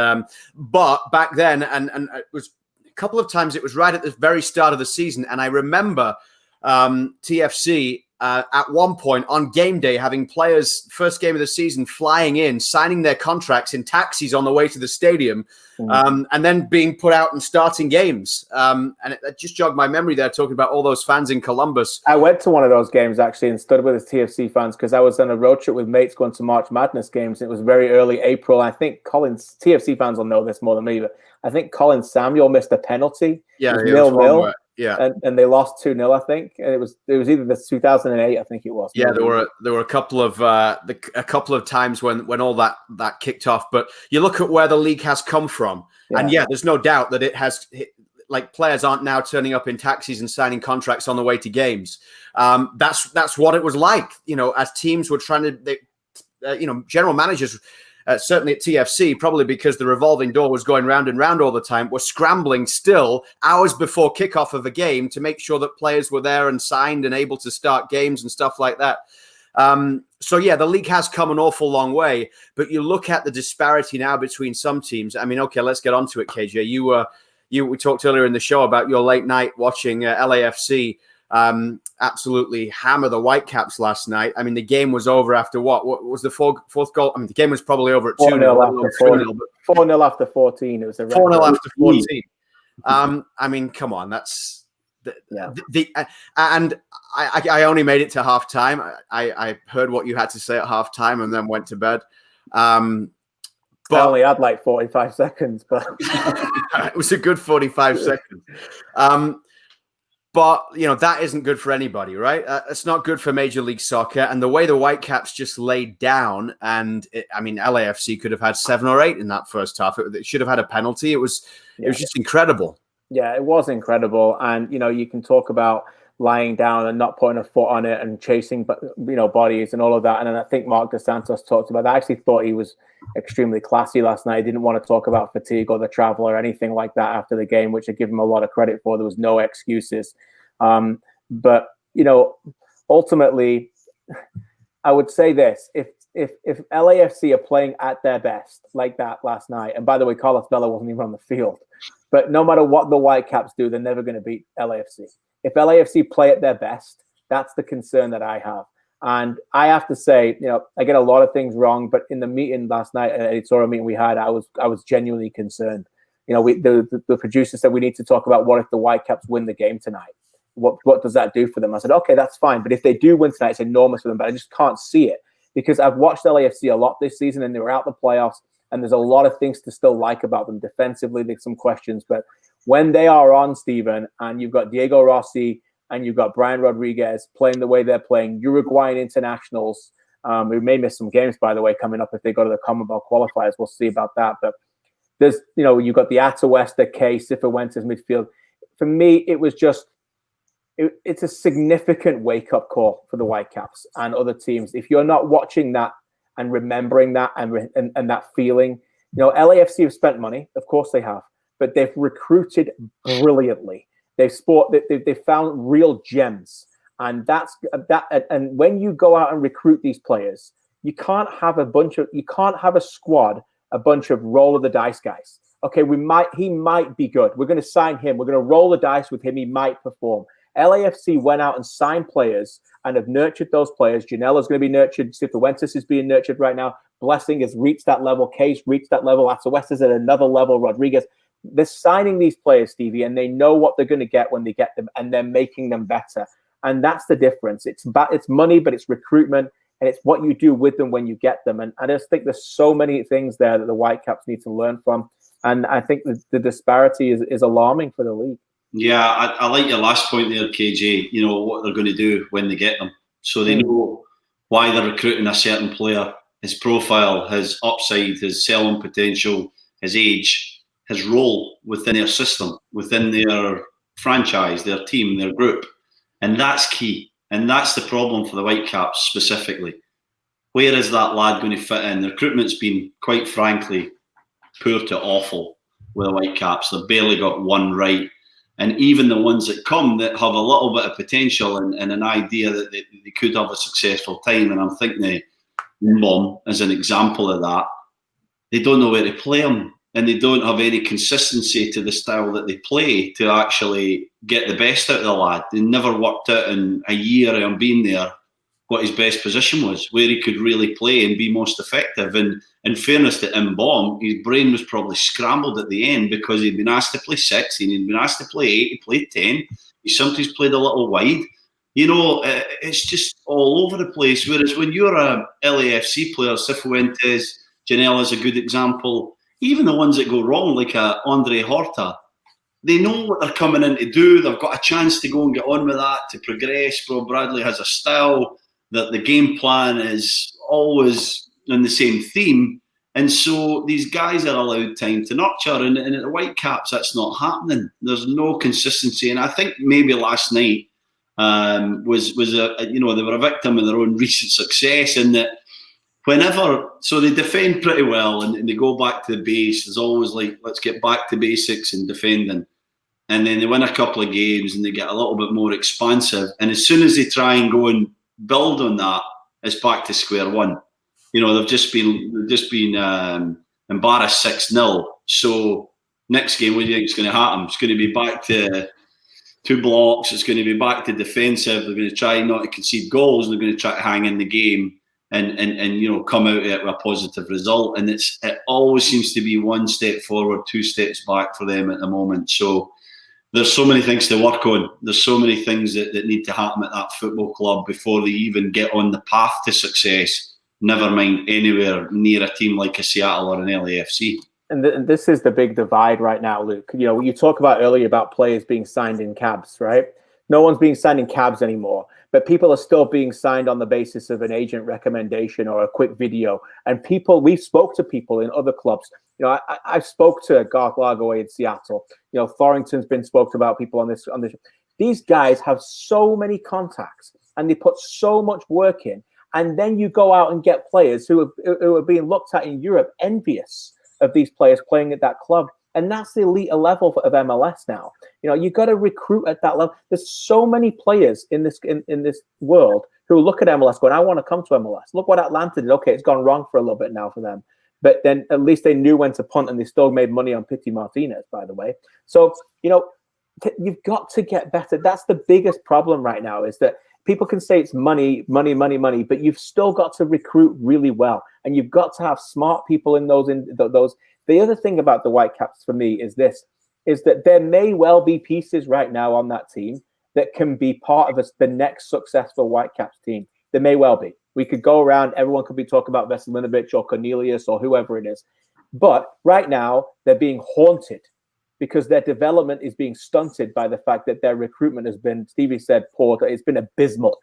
But back then, and it was a couple of times, it was right at the very start of the season. And I remember TFC at one point on game day having players, first game of the season, flying in, signing their contracts in taxis on the way to the stadium, and then being put out and starting games. And it just jogged my memory there, talking about all those fans in Columbus. I went to one of those games actually and stood with the TFC fans because I was on a road trip with mates going to March Madness games. It was very early April. I think TFC fans will know this more than me, but I think Colin Samuel missed a penalty. Yeah, it was 0-0. Yeah, and they lost 2-0, I think, and it was either the 2008, I think it was. Yeah, there were a couple of times when all that kicked off. But you look at where the league has come from, and there's no doubt that it has. Like, players aren't now turning up in taxis and signing contracts on the way to games. That's what it was like, as teams were trying to, general managers. Certainly at TFC, probably because the revolving door was going round and round all the time, were scrambling still hours before kickoff of a game to make sure that players were there and signed and able to start games and stuff like that. The league has come an awful long way, but you look at the disparity now between some teams. I mean, okay, let's get on to it, KJ. We talked earlier in the show about your late night watching LAFC absolutely hammer the Whitecaps last night. I mean, the game was over after what was the fourth goal? I mean, the game was probably over at 2-0. 4-0 after 14. It was a 4-0 after 14. I mean, come on, that's and I only made it to half time. I heard what you had to say at half time and then went to bed. But I only had like 45 seconds, but it was a good 45 seconds. But, that isn't good for anybody, right? It's not good for Major League Soccer. And the way the Whitecaps just laid down, and LAFC could have had 7 or 8 in that first half. It should have had a penalty. It was just incredible. Yeah, it was incredible. And, you can talk about lying down and not putting a foot on it and chasing, bodies and all of that. And then I think Mark Dos Santos talked about that. I actually thought he was extremely classy last night. He didn't want to talk about fatigue or the travel or anything like that after the game, which I give him a lot of credit for. There was no excuses. But ultimately, I would say this: if LAFC are playing at their best like that last night, and by the way, Carlos Vela wasn't even on the field, but no matter what the Whitecaps do, they're never going to beat LAFC. If LAFC play at their best, that's the concern that I have. And I have to say, I get a lot of things wrong, but in the meeting last night, an editorial meeting we had, I was genuinely concerned. The producer said we need to talk about what if the Whitecaps win the game tonight. What does that do for them? I said, okay, that's fine. But if they do win tonight, it's enormous for them. But I just can't see it because I've watched LAFC a lot this season and they were out the playoffs. And there's a lot of things to still like about them. Defensively, there's some questions. But when they are on, Stephen, and you've got Diego Rossi and you've got Brian Rodriguez playing the way they're playing, Uruguayan internationals, who may miss some games, by the way, coming up if they go to the Commonwealth qualifiers. We'll see about that. But there's, you've got the Atuesta, K, Cifuentes midfield. For me, it was just, it's a significant wake-up call for the Whitecaps and other teams. If you're not watching that and remembering that and that feeling, LAFC have spent money. Of course they have. But they've recruited brilliantly. They've found real gems. And that's that. And when you go out and recruit these players, you can't have a squad, a bunch of roll of the dice guys. Okay, he might be good. We're going to sign him. We're going to roll the dice with him. He might perform. LAFC went out and signed players and have nurtured those players. Janela's going to be nurtured. Cifuentes is being nurtured right now. Blessing has reached that level. Case reached that level. Atuesta's at another level. Rodriguez. They're signing these players, Stevie, and they know what they're going to get when they get them, and they're making them better. And that's the difference. It's money, but it's recruitment, and it's what you do with them when you get them. And I just think there's so many things there that the Whitecaps need to learn from. And I think the disparity is alarming for the league. Yeah, I like your last point there, KJ. What they're going to do when they get them. So they know why they're recruiting a certain player, his profile, his upside, his selling potential, his age, his role within their system, within their franchise, their team, their group. And that's key. And that's the problem for the Whitecaps specifically. Where is that lad going to fit in? The recruitment's been, quite frankly, poor to awful with the Whitecaps. They've barely got one right. And even the ones that come that have a little bit of potential and an idea that they could have a successful time, and I'm thinking Mom as an example of that, they don't know where to play them. And they don't have any consistency to the style that they play to actually get the best out of the lad. They never worked out in a year of being there what his best position was, where he could really play and be most effective. And in fairness to Mbom, his brain was probably scrambled at the end because he'd been asked to play 6 and he'd been asked to play 8, he played 10. He sometimes played a little wide. It's just all over the place. Whereas when you're a LAFC player, Cifuentes, Janela's a good example. Even the ones that go wrong, like Andre Horta, they know what they're coming in to do. They've got a chance to go and get on with that, to progress. Rob Bradley has a style that the game plan is always on the same theme. And so these guys are allowed time to nurture. And at the Whitecaps, that's not happening. There's no consistency. And I think maybe last night was they were a victim of their own recent success in that so they defend pretty well and they go back to the base. There's always let's get back to basics and defending. And then they win a couple of games and they get a little bit more expansive. And as soon as they try and go and build on that, it's back to square one. They've just been embarrassed 6-0. So next game, what do you think is going to happen? It's going to be back to 2 blocks. It's going to be back to defensive. They're going to try not to concede goals. And they're going to try to hang in the game. And come out with a positive result. And it always seems to be 1 step forward, 2 steps back for them at the moment. So there's so many things to work on. There's so many things that need to happen at that football club before they even get on the path to success. Never mind anywhere near a team like a Seattle or an LAFC. And this is the big divide right now, Luke. You talk about earlier about players being signed in cabs, right? No one's being signed in cabs anymore. But people are still being signed on the basis of an agent recommendation or a quick video. And we spoke to people in other clubs. I spoke to Garth Lagerwey in Seattle. Thorrington's been spoke about people on this. These guys have so many contacts and they put so much work in. And then you go out and get players who are being looked at in Europe, envious of these players playing at that club. And that's the elite level of MLS now. You got to recruit at that level. There's so many players in this world who look at MLS going, I want to come to MLS. Look what Atlanta did. Okay, it's gone wrong for a little bit now for them. But then at least they knew when to punt, and they still made money on Pity Martinez, by the way. So, you've got to get better. That's the biggest problem right now, is that people can say it's money, but you've still got to recruit really well. And you've got to have smart people in those. The other thing about the Whitecaps for me is that there may well be pieces right now on that team that can be part of the next successful Whitecaps team. There may well be. We could go around, everyone could be talking about Veselinovic or Cornelius or whoever it is. But right now, they're being haunted because their development is being stunted by the fact that their recruitment has been, Stevie said, poor. It's been abysmal.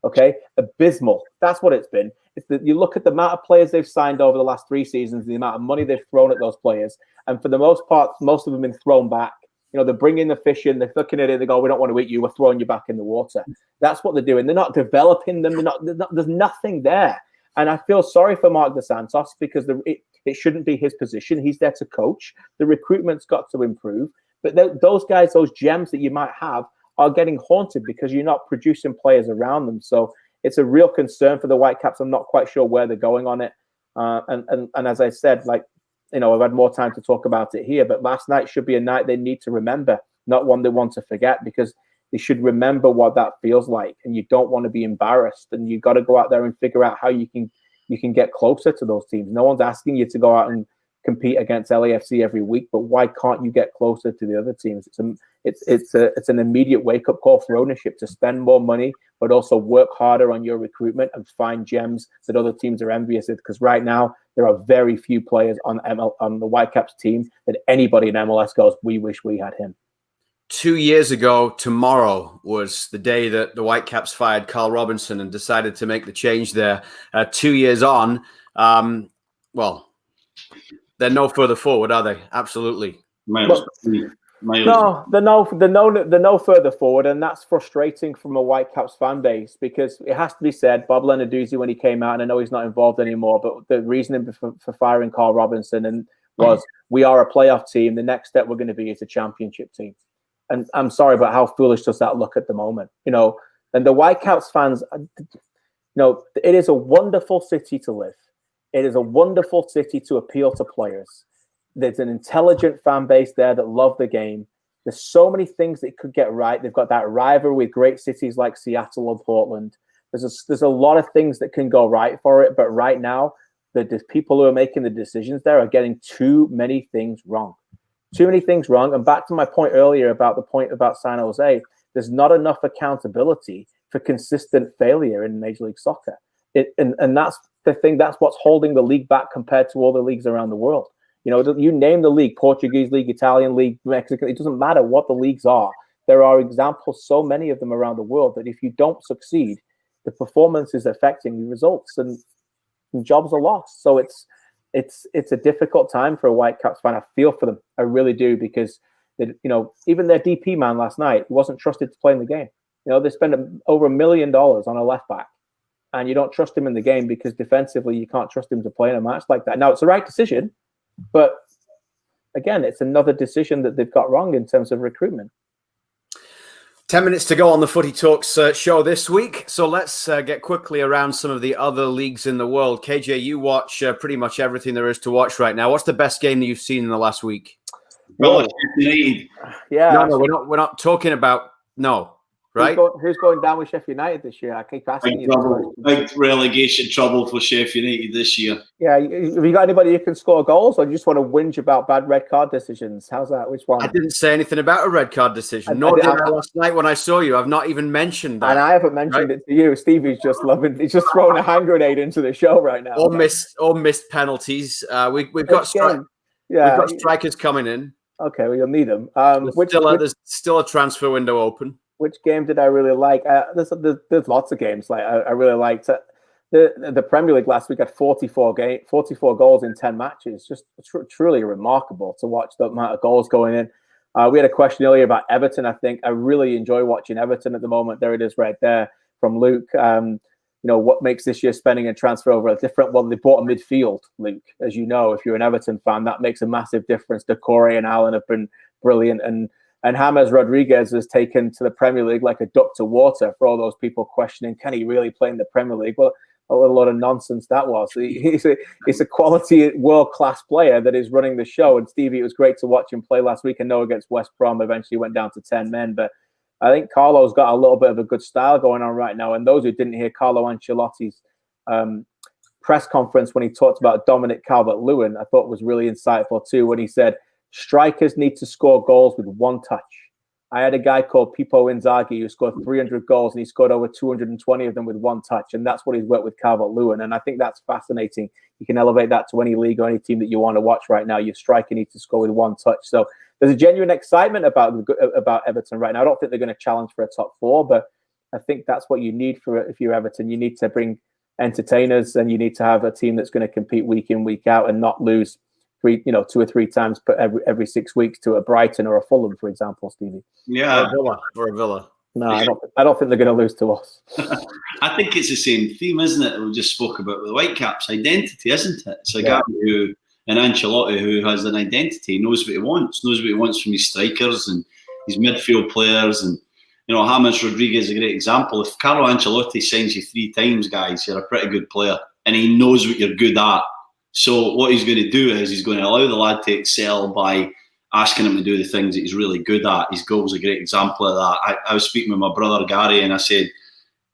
Okay? Abysmal. That's what it's been. You look at the amount of players they've signed over the last 3 seasons, the amount of money they've thrown at those players, and for the most part, most of them have been thrown back. They're bringing the fish in, they're looking at it, they go, we don't want to eat you, we're throwing you back in the water. That's what they're doing. They're not developing them. There's nothing there. And I feel sorry for Mark DeSantos because it shouldn't be his position. He's there to coach. The recruitment's got to improve. But those guys, those gems that you might have, are getting haunted because you're not producing players around them. So it's a real concern for the Whitecaps. I'm not quite sure where they're going on it. And as I said, I've had more time to talk about it here, but last night should be a night they need to remember, not one they want to forget, because they should remember what that feels like. And you don't want to be embarrassed, and you got to go out there and figure out how you can get closer to those teams. No one's asking you to go out and compete against LAFC every week, but why can't you get closer to the other teams? It's an immediate wake-up call for ownership to spend more money, but also work harder on your recruitment and find gems that other teams are envious of. Because right now, there are very few players on the Whitecaps team that anybody in MLS goes, we wish we had him. 2 years ago, tomorrow was the day that the Whitecaps fired Carl Robinson and decided to make the change there. 2 years on, they're no further forward, are they? Absolutely. No, they're no further forward, and that's frustrating from a Whitecaps fan base because it has to be said, Bob Lenarduzzi, when he came out, and I know he's not involved anymore, but the reasoning for firing Carl Robinson was we are a playoff team. The next step we're going to be is a championship team. And I'm sorry, but how foolish does that look at the moment? And the Whitecaps fans, it is a wonderful city to live. It is a wonderful city to appeal to players. There's an intelligent fan base there that love the game. There's so many things that could get right. They've got that rivalry with great cities like Seattle or Portland. There's a lot of things that can go right for it. But right now, the people who are making the decisions there are getting too many things wrong. Too many things wrong. And back to my point earlier about San Jose, there's not enough accountability for consistent failure in Major League Soccer. And that's the thing. That's what's holding the league back compared to all the leagues around the world. You name the league, Portuguese league, Italian league, Mexican, it doesn't matter what the leagues are. There are examples, so many of them around the world, that if you don't succeed, the performance is affecting the results and jobs are lost. So it's a difficult time for a Whitecaps fan. I feel for them. I really do, because even their DP man last night, he wasn't trusted to play in the game. They spent over $1 million on a left back, and you don't trust him in the game because defensively you can't trust him to play in a match like that. Now, it's the right decision, but again, it's another decision that they've got wrong in terms of recruitment. 10 minutes to go on the Footy Talks show this week. So let's get quickly around some of the other leagues in the world. KJ, you watch pretty much everything there is to watch right now. What's the best game that you've seen in the last week? Well, United. Yeah. No, we're not talking about right? Who's going down with Sheffield United this year? I keep asking you. Big relegation trouble for Sheffield United this year. Yeah, have you got anybody who can score goals, or you just want to whinge about bad red card decisions? How's that? Which one? I didn't say anything about a red card decision. Nor did I last night when I saw you. I've not even mentioned that. And I haven't mentioned it to you. Stevie's just he's just throwing a hand grenade into the show right now. Or missed penalties. We've got strikers coming in. Okay, well, you'll need them. There's still a transfer window open. which game did I really like? There's lots of games like I really liked. The Premier League last week had 44 goals in 10 matches. Just truly remarkable to watch the amount of goals going in. We had a question earlier about Everton. I think I really enjoy watching Everton at the moment. There it is right there from Luke. What makes this year spending and transfer over a different one? They bought a midfield, Luke. As you know, if you're an Everton fan, that makes a massive difference. Decore and Allen have been brilliant. And James Rodriguez has taken to the Premier League like a duck to water for all those people questioning, can he really play in the Premier League? Well, a lot of nonsense that was. He's a quality world-class player that is running the show. And Stevie, it was great to watch him play last week. I know against West Brom, eventually went down to 10 men. But I think Carlo's got a little bit of a good style going on right now. And those who didn't hear Carlo Ancelotti's press conference when he talked about Dominic Calvert-Lewin, I thought was really insightful too, when he said, strikers need to score goals with one touch. I had a guy called Pippo Inzaghi who scored 300 goals and he scored over 220 of them with one touch. And that's what he's worked with Calvert-Lewin. And I think that's fascinating. You can elevate that to any league or any team that you want to watch right now. Your striker needs to score with one touch. So there's a genuine excitement about Everton right now. I don't think they're going to challenge for a top four, but I think that's what you need if you're Everton. You need to bring entertainers and you need to have a team that's going to compete week in, week out and not lose 2 or 3 times every 6 weeks to a Brighton or a Fulham, for example, Stevie. Yeah, or a Villa. No, I don't think they're going to lose to us. I think it's the same theme, isn't it? That we just spoke about with the Whitecaps. Identity, isn't it? It's a guy an Ancelotti who has an identity, knows what he wants from his strikers and his midfield players. And James Rodriguez is a great example. If Carlo Ancelotti signs you 3 times, guys, you're a pretty good player, and he knows what you're good at. So what he's going to do is he's going to allow the lad to excel by asking him to do the things that he's really good at. His goal's a great example of that. I was speaking with my brother Gary and I said,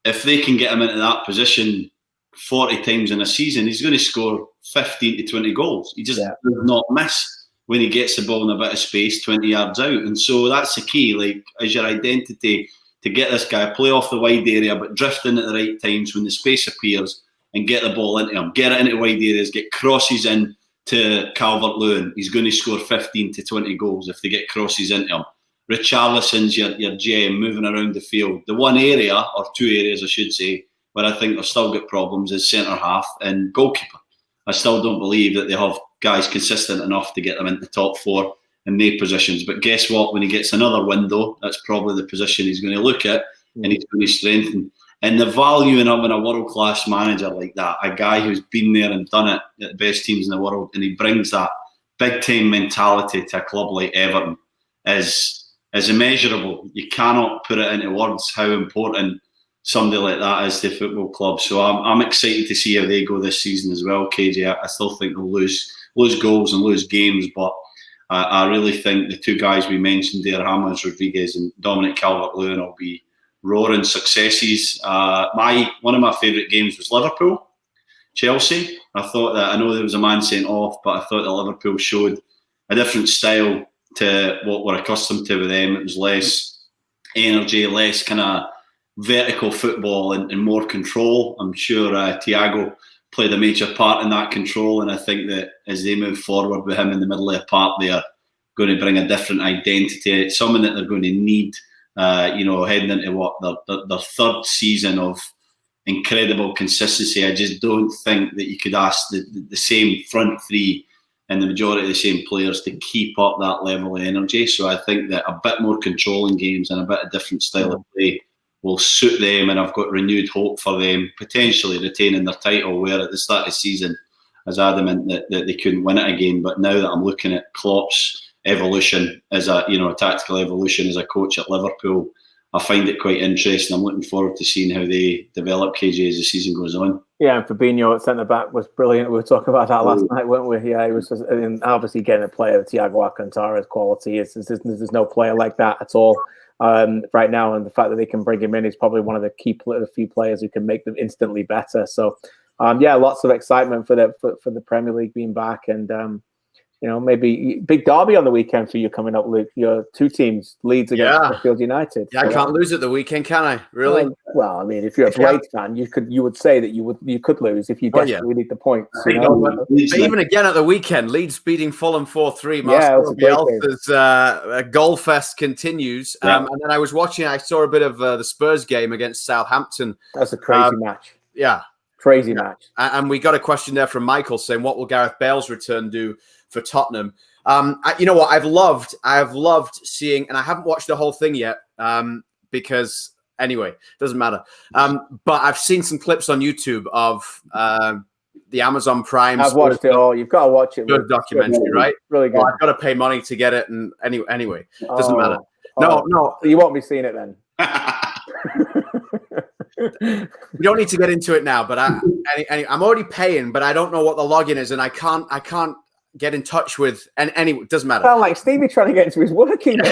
if they can get him into that position 40 times in a season, he's going to score 15 to 20 goals. He just does not miss when he gets the ball in a bit of space 20 yards out. And so that's the key, like, as your identity, to get this guy, play off the wide area, but drift in at the right times when the space appears, and get the ball into him, get it into wide areas, get crosses in to Calvert-Lewin. He's going to score 15 to 20 goals if they get crosses into him. Richarlison's your gem moving around the field. The one area, or 2 areas I should say, where I think they've still got problems is centre-half and goalkeeper. I still don't believe that they have guys consistent enough to get them into the top 4 in their positions. But guess what? When he gets another window, that's probably the position he's going to look at and he's going to strengthen. And the value in having a world-class manager like that, a guy who's been there and done it at the best teams in the world, and he brings that big-time mentality to a club like Everton, is immeasurable. You cannot put it into words how important somebody like that is to the football club. So I'm excited to see how they go this season as well, KJ. I still think they'll lose goals and lose games, but I really think the 2 guys we mentioned there, James Rodriguez and Dominic Calvert-Lewin, will be roaring successes. One of my favourite games was Liverpool, Chelsea. I know there was a man sent off, but I thought that Liverpool showed a different style to what we're accustomed to with them. It was less energy, less kind of vertical football and more control. I'm sure Thiago played a major part in that control, and I think that as they move forward with him in the middle of the park, they are going to bring a different identity. It's something that they're going to need heading into their 3rd season of incredible consistency. I just don't think that you could ask the same front 3 and the majority of the same players to keep up that level of energy. So I think that a bit more control in games and a bit of different style of play will suit them, and I've got renewed hope for them potentially retaining their title, where at the start of the season I was adamant that they couldn't win it again. But now that I'm looking at Klopp's evolution as a tactical evolution as a coach at Liverpool, I find it quite interesting. I'm looking forward to seeing how they develop, KJ, as the season goes on. Yeah, and Fabinho at centre back was brilliant. We were talking about that last night, weren't we? Yeah, he was just, and obviously getting a player of Thiago Alcantara's quality. There's no player like that at all right now, and the fact that they can bring him in is probably one of the few players who can make them instantly better. So, lots of excitement for the Premier League being back, and maybe big derby on the weekend for you coming up, Luke. Your two teams, Leeds against Sheffield United. Yeah, I can't lose at the weekend, can I? Really? Well, I mean, if you're a Blades fan, you would say that you could lose if you desperately need the points. But even again at the weekend, Leeds beating Fulham 4-3. Marcelo Bielsa's goal fest continues. And then I saw a bit of the Spurs game against Southampton. That's a crazy match. Yeah. Crazy match. And we got a question there from Michael saying, what will Gareth Bale's return do for Tottenham? You know what? I've loved seeing, and I haven't watched the whole thing yet because anyway, doesn't matter. But I've seen some clips on YouTube of the Amazon Prime. I've watched it all. You've got to watch it. Good documentary, right? Really good. Well, I've got to pay money to get it, and anyway, doesn't matter. No. You won't be seeing it then. We don't need to get into it now, but I'm already paying, but I don't know what the login is, and I can't get in touch with. And anyway, it doesn't matter. Sound like Stevie trying to get into his work email.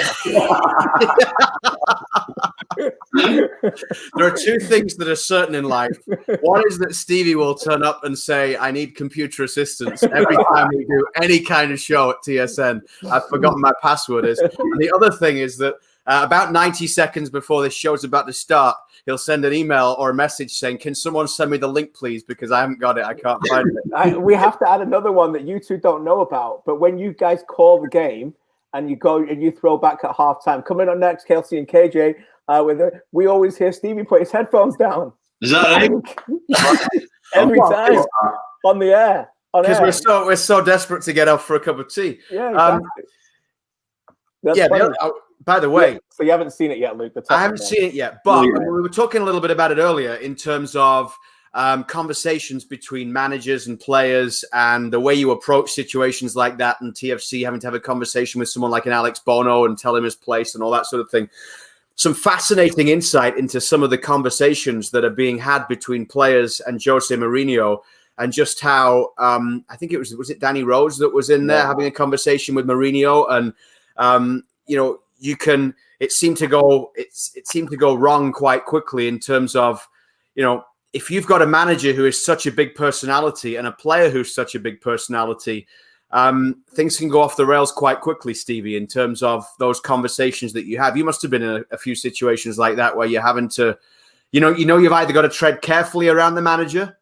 There are two things that are certain in life. One is that Stevie will turn up and say, "I need computer assistance" every time we do any kind of show at TSN. I've forgotten my password is. And the other thing is that about 90 seconds before this show's about to start, he'll send an email or a message saying, "Can someone send me the link, please? Because I haven't got it. I can't find it." We have to add another one that you two don't know about. But when you guys call the game and you go and you throw back at halftime, coming up next, Kelsey and KJ, we always hear Stevie put his headphones down. Is that right? Every time on the air. Because we're so desperate to get off for a cup of tea. Yeah, exactly. By the way, so you haven't seen it yet, Luke. I haven't seen it yet, but we were talking a little bit about it earlier in terms of conversations between managers and players and the way you approach situations like that, and TFC having to have a conversation with someone like an Alex Bono and tell him his place and all that sort of thing. Some fascinating insight into some of the conversations that are being had between players and Jose Mourinho, and just how I think was it Danny Rose that was in there having a conversation with Mourinho, and it seemed to go wrong quite quickly in terms of, if you've got a manager who is such a big personality and a player who's such a big personality, things can go off the rails quite quickly, Stevie, in terms of those conversations that you have. You must have been in a few situations like that where you're having to, you've either got to tread carefully around the manager,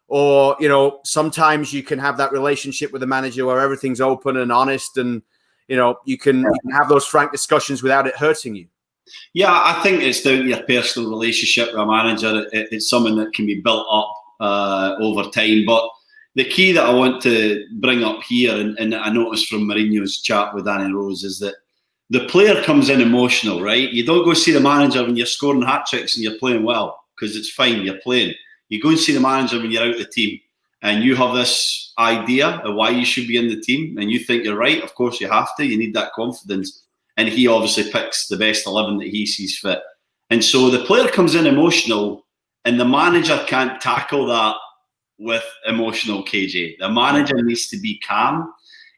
or, sometimes you can have that relationship with the manager where everything's open and honest, and you can have those frank discussions without it hurting you. Yeah, I think it's down to your personal relationship with a manager. It's something that can be built up over time. But the key that I want to bring up here, and I noticed from Mourinho's chat with Danny Rose, is that the player comes in emotional, right? You don't go see the manager when you're scoring hat-tricks and you're playing well, because it's fine, you're playing. You go and see the manager when you're out of the team, and you have this idea of why you should be in the team, and you think you're right. Of course you have to. You need that confidence. And he obviously picks the best 11 that he sees fit. And so the player comes in emotional, and the manager can't tackle that with emotional, KJ. The manager needs to be calm.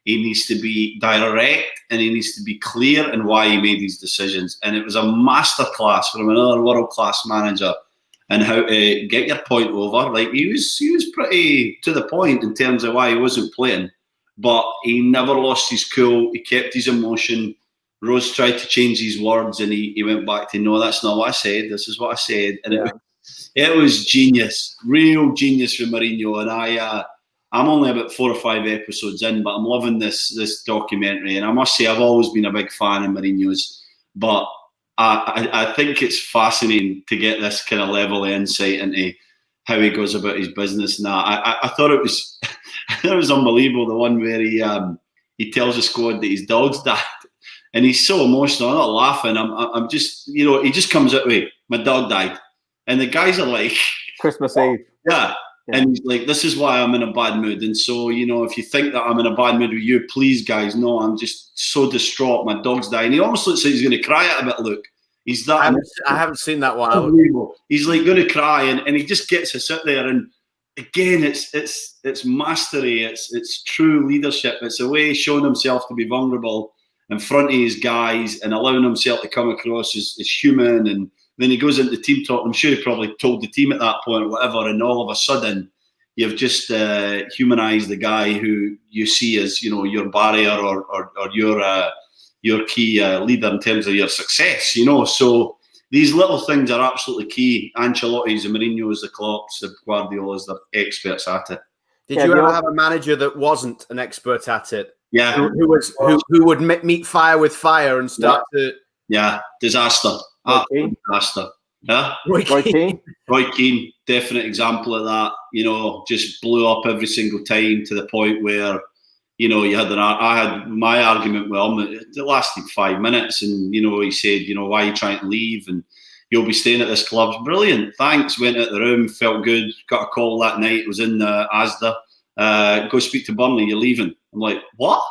He needs to be direct, and he needs to be clear in why he made these decisions. And it was a masterclass from another world-class manager and how to get your point over. Like, he was pretty to the point in terms of why he wasn't playing, but he never lost his cool. He kept his emotion. Rose tried to change his words, and he went back to, "No, that's not what I said. This is what I said." And it was genius, real genius from Mourinho. And I'm only about 4 or 5 episodes in, but I'm loving this documentary. And I must say, I've always been a big fan of Mourinho's, but I think it's fascinating to get this kind of level of insight into how he goes about his business. And I thought it was, it was unbelievable. The one where he tells the squad that his dog's died, and he's so emotional. I'm not laughing. I'm just, he just comes out with, "My dog died," and the guys are like, Christmas Eve. Yeah. And he's like, "This is why I'm in a bad mood. And so, if you think that I'm in a bad mood with you, please, guys, no, I'm just so distraught. My dog's dying." He almost looks like he's going to cry at a bit, Luke. He's that. I haven't seen that one. Unbelievable. He's like going to cry, and he just gets to sit there. And again, it's mastery. It's true leadership. It's a way showing himself to be vulnerable in front of his guys and allowing himself to come across as human. And then he goes into team talk. I'm sure he probably told the team at that point or whatever, and all of a sudden you've just humanised the guy who you see as, you know, your barrier or your key leader in terms of your success, you know. So these little things are absolutely key. Ancelotti's, the Mourinho's, the Klopps, the Guardiolas, they're experts at it. Did you ever have a manager that wasn't an expert at it? Yeah. Who would meet fire with fire and start to... Yeah, disaster. Absolute disaster. Yeah? Roy Keane. Roy Keane, definite example of that. You know, just blew up every single time to the point where, you know, I had my argument with him. It lasted 5 minutes, and, you know, he said, you know, why are you trying to leave? And you'll be staying at this club. Brilliant. Thanks. Went out the room, felt good. Got a call that night. It was in Asda. Go speak to Burnley. You're leaving. I'm like, what?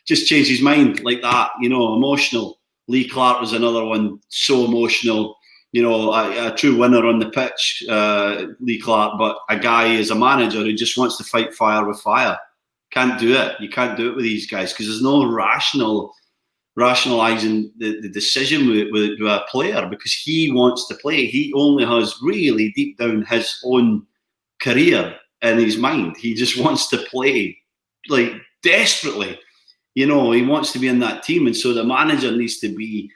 Just changed his mind like that. You know, emotional. Lee Clark was another one. So emotional. You know, a true winner on the pitch, Lee Clark, but a guy as a manager who just wants to fight fire with fire. Can't do it. You can't do it with these guys because there's no rationalising the decision with a player, because he wants to play. He only has really deep down his own career in his mind. He just wants to play, like, desperately. You know, he wants to be in that team, and so the manager needs to be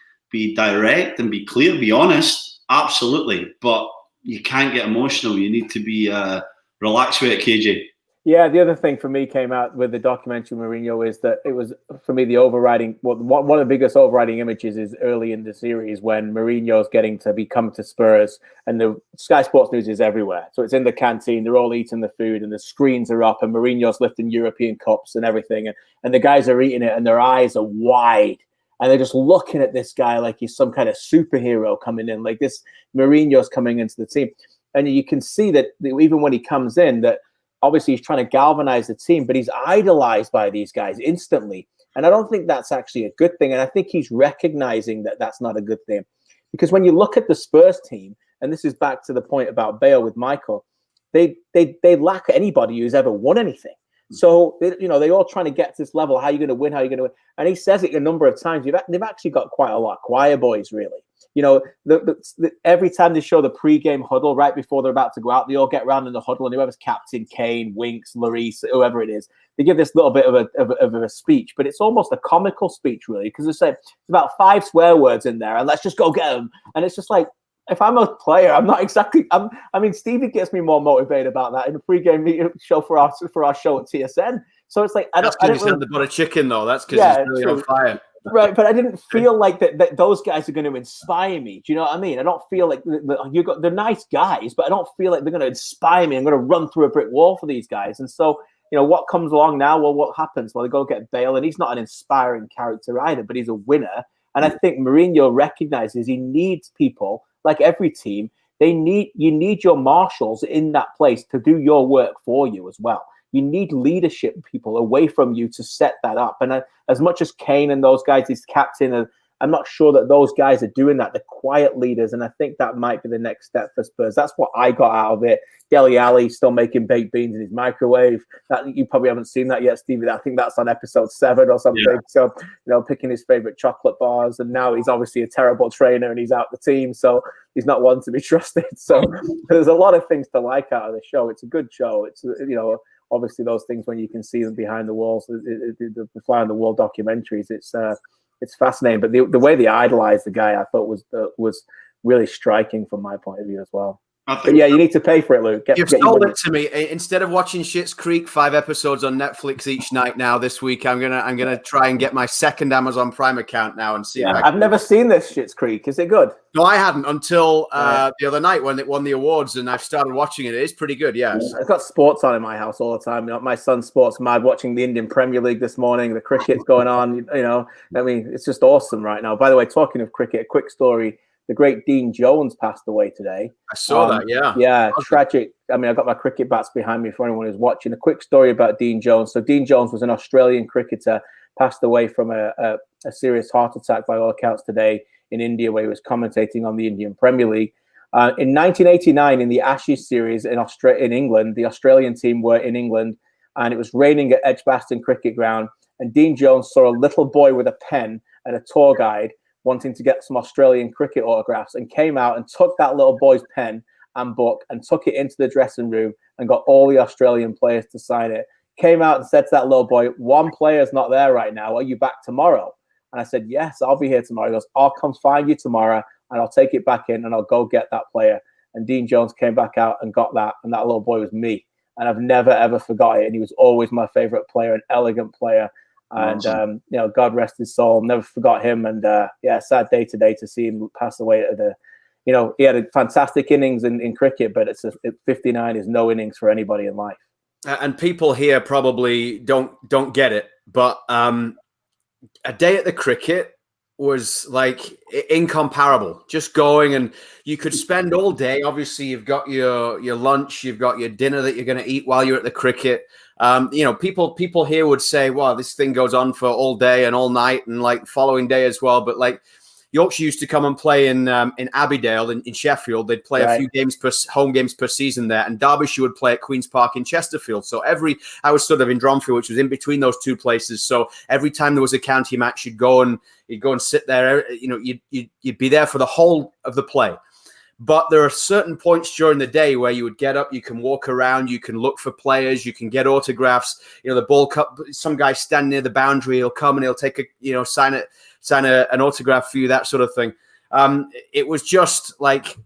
direct and be clear, be honest, absolutely. But you can't get emotional. You need to be relaxed with it, KJ. Yeah, the other thing for me came out with the documentary Mourinho is that it was, for me, the overriding, one of the biggest overriding images is early in the series when Mourinho's getting to come to Spurs, and the Sky Sports News is everywhere. So it's in the canteen, they're all eating the food, and the screens are up, and Mourinho's lifting European cups and everything, and the guys are eating it, and their eyes are wide. And they're just looking at this guy like he's some kind of superhero coming in, like this Mourinho's coming into the team. And you can see that even when he comes in, that obviously he's trying to galvanize the team, but he's idolized by these guys instantly. And I don't think that's actually a good thing. And I think he's recognizing that that's not a good thing. Because when you look at the Spurs team, and this is back to the point about Bale with Michael, they lack anybody who's ever won anything. So, they all trying to get to this level. How are you going to win? How are you going to win? And he says it a number of times. They've actually got quite a lot of choir boys, really. You know, every time they show the pre-game huddle right before they're about to go out, they all get around in the huddle, and whoever's captain, Kane, Winks, Lloris, whoever it is, they give this little bit of a speech, but it's almost a comical speech, really, because they say it's about 5 swear words in there, and let's just go get them. And it's just like, if I'm a player, I'm not exactly. Stevie gets me more motivated about that in the pre-game show for our show at TSN. So it's like, that's because he's had a chicken, though. That's because he's really on fire. Right, but I didn't feel like that those guys are going to inspire me. Do you know what I mean? I don't feel like they're nice guys, but I don't feel like they're going to inspire me. I'm going to run through a brick wall for these guys. And so, what comes along now? Well, what happens? Well, they go get Bale, and he's not an inspiring character either, but he's a winner. And I think Mourinho recognizes he needs people, like every team. You need your marshals in that place to do your work for you as well. You need leadership people away from you to set that up. And as much as Kane and those guys, his captain, I'm not sure that those guys are doing that. They're quiet leaders, and I think that might be the next step for Spurs. That's what I got out of it. Dele Alli still making baked beans in his microwave. That, you probably haven't seen that yet, Stevie. I think that's on episode 7 or something. Yeah. So, picking his favorite chocolate bars, and now he's obviously a terrible trainer and he's out the team, so he's not one to be trusted. So there's a lot of things to like out of the show. It's a good show. It's obviously those things when you can see them behind the walls, the fly on the wall documentaries. It's fascinating, but the way they idolized the guy, I thought was really striking from my point of view as well. But yeah, you need to pay for it, Luke. You've sold it to me. Instead of watching Schitt's Creek 5 episodes on Netflix each night now this week, I'm gonna try and get my second Amazon Prime account now and see. Yeah, I've never seen this Schitt's Creek. Is it good? No, I hadn't until the other night when it won the awards, and I've started watching it. It is pretty good, yes. I've got sports on in my house all the time. My son's sports mad, watching the Indian Premier League this morning. The cricket's going on. It's just awesome right now. By the way, talking of cricket, a quick story. The great Dean Jones passed away today. I saw that, yeah. Yeah, tragic. I mean, I've got my cricket bats behind me for anyone who's watching. A quick story about Dean Jones. So Dean Jones was an Australian cricketer, passed away from a serious heart attack by all accounts today in India, where he was commentating on the Indian Premier League. In 1989, in the Ashes series in England, the Australian team were in England, and it was raining at Edgbaston Cricket Ground, and Dean Jones saw a little boy with a pen and a tour guide wanting to get some Australian cricket autographs, and came out and took that little boy's pen and book and took it into the dressing room and got all the Australian players to sign it. Came out and said to that little boy, one player's not there right now. Are you back tomorrow? And I said, yes, I'll be here tomorrow. He goes, I'll come find you tomorrow and I'll take it back in and I'll go get that player. And Dean Jones came back out and got that. And that little boy was me. And I've never, ever forgot it. And he was always my favorite player, an elegant player. And, you know, God rest his soul. Never forgot him. And, yeah, sad day today to see him pass away at the, you know, he had a fantastic innings in cricket, but 59 is no innings for anybody in life. And people here probably don't get it, but a day at the cricket was like incomparable. Just going, and you could spend all day. Obviously, you've got your lunch, you've got your dinner that you're going to eat while you're at the cricket. You know, people here would say, "Wow, this thing goes on for all day and all night, and like following day as well." But like Yorkshire used to come and play in Abbeydale in Sheffield. They'd play a few home games per season there, and Derbyshire would play at Queen's Park in Chesterfield. So I was sort of in Dronfield, which was in between those two places. So every time there was a county match, you'd go and sit there. You know, you'd be there for the whole of the play. But there are certain points during the day where you would get up, you can walk around, you can look for players, you can get autographs. You know, the ball cup, some guy standing near the boundary, he'll come and he'll take sign an autograph for you, that sort of thing. It was just like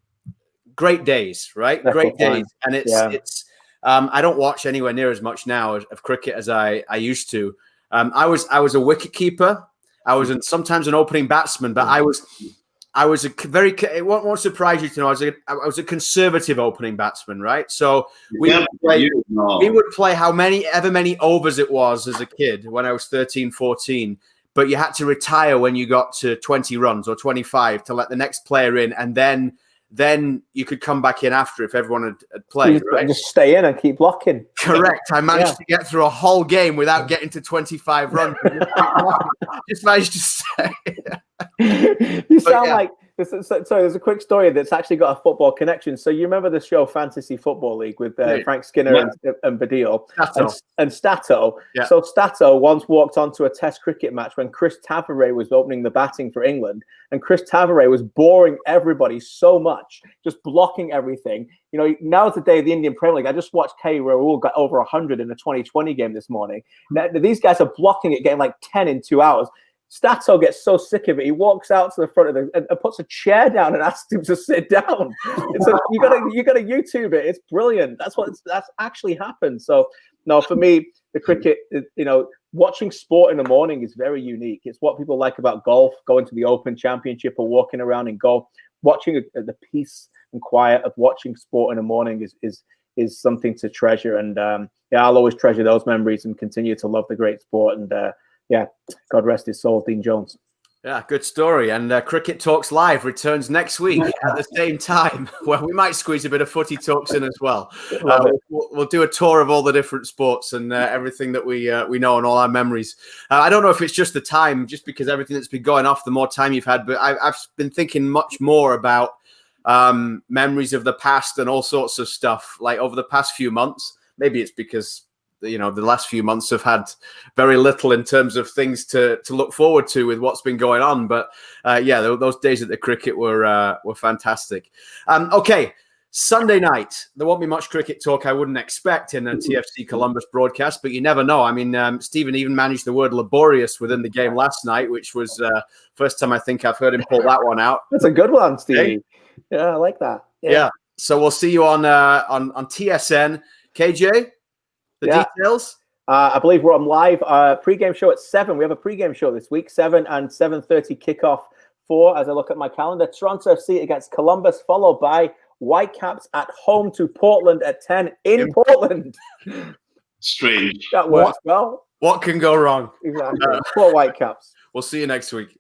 great days, right? Great days. And it's I don't watch anywhere near as much now of cricket as I used to. I was a wicket keeper. I was sometimes an opening batsman, but I was a very, it won't surprise you to know, I was a conservative opening batsman, right? So we would play however many overs it was as a kid when I was 13, 14. But you had to retire when you got to 20 runs or 25 to let the next player in. And then you could come back in after if everyone had played. Right? Just stay in and keep blocking. Correct. I managed to get through a whole game without getting to 25 runs. Just managed to stay. You sound like so there's a quick story that's actually got a football connection. So you remember the show Fantasy Football League with Frank Skinner and Badil and Stato. Yeah. So Stato once walked onto a Test cricket match when Chris Tavares was opening the batting for England, and Chris Tavares was boring everybody so much, just blocking everything. You know, now's the day of the Indian Premier League. I just watched K. Rahul got over 100 in the 2020 game this morning. Now, these guys are blocking it, getting like 10 in 2 hours. Stato gets so sick of it, he walks out to the front of and puts a chair down and asks him to sit down. So you gotta YouTube it. It's brilliant. That's actually happened. So no, for me, the cricket, you know, watching sport in the morning is very unique. It's what people like about golf, going to the Open Championship or walking around in golf. Watching the peace and quiet of watching sport in the morning is something to treasure. And yeah, I'll always treasure those memories and continue to love the great sport. And yeah, God rest his soul, Dean Jones. Yeah, good story. And Cricket Talks Live returns next week at the same time, where we might squeeze a bit of Footy Talks in as well. We'll do a tour of all the different sports and everything that we know and all our memories. I don't know if it's just the time, just because everything that's been going off, the more time you've had, but I've been thinking much more about memories of the past and all sorts of stuff, like over the past few months. Maybe it's because the last few months have had very little in terms of things to look forward to with what's been going on. But yeah, those days at the cricket were fantastic. Okay, Sunday night, there won't be much cricket talk I wouldn't expect in a TFC Columbus broadcast, but you never know. I mean, Stephen even managed the word laborious within the game last night, which was first time I think I've heard him pull that one out. That's a good one, Stevie. Yeah, I like that. Yeah. So we'll see you on TSN. KJ? Details? I believe we're on live. Pre-game show at 7. We have a pre-game show this week. 7 and 7:30 kickoff for, as I look at my calendar, Toronto FC against Columbus, followed by Whitecaps at home to Portland at 10 in Portland. Strange. That works well. What can go wrong? Exactly. Poor Whitecaps. We'll see you next week.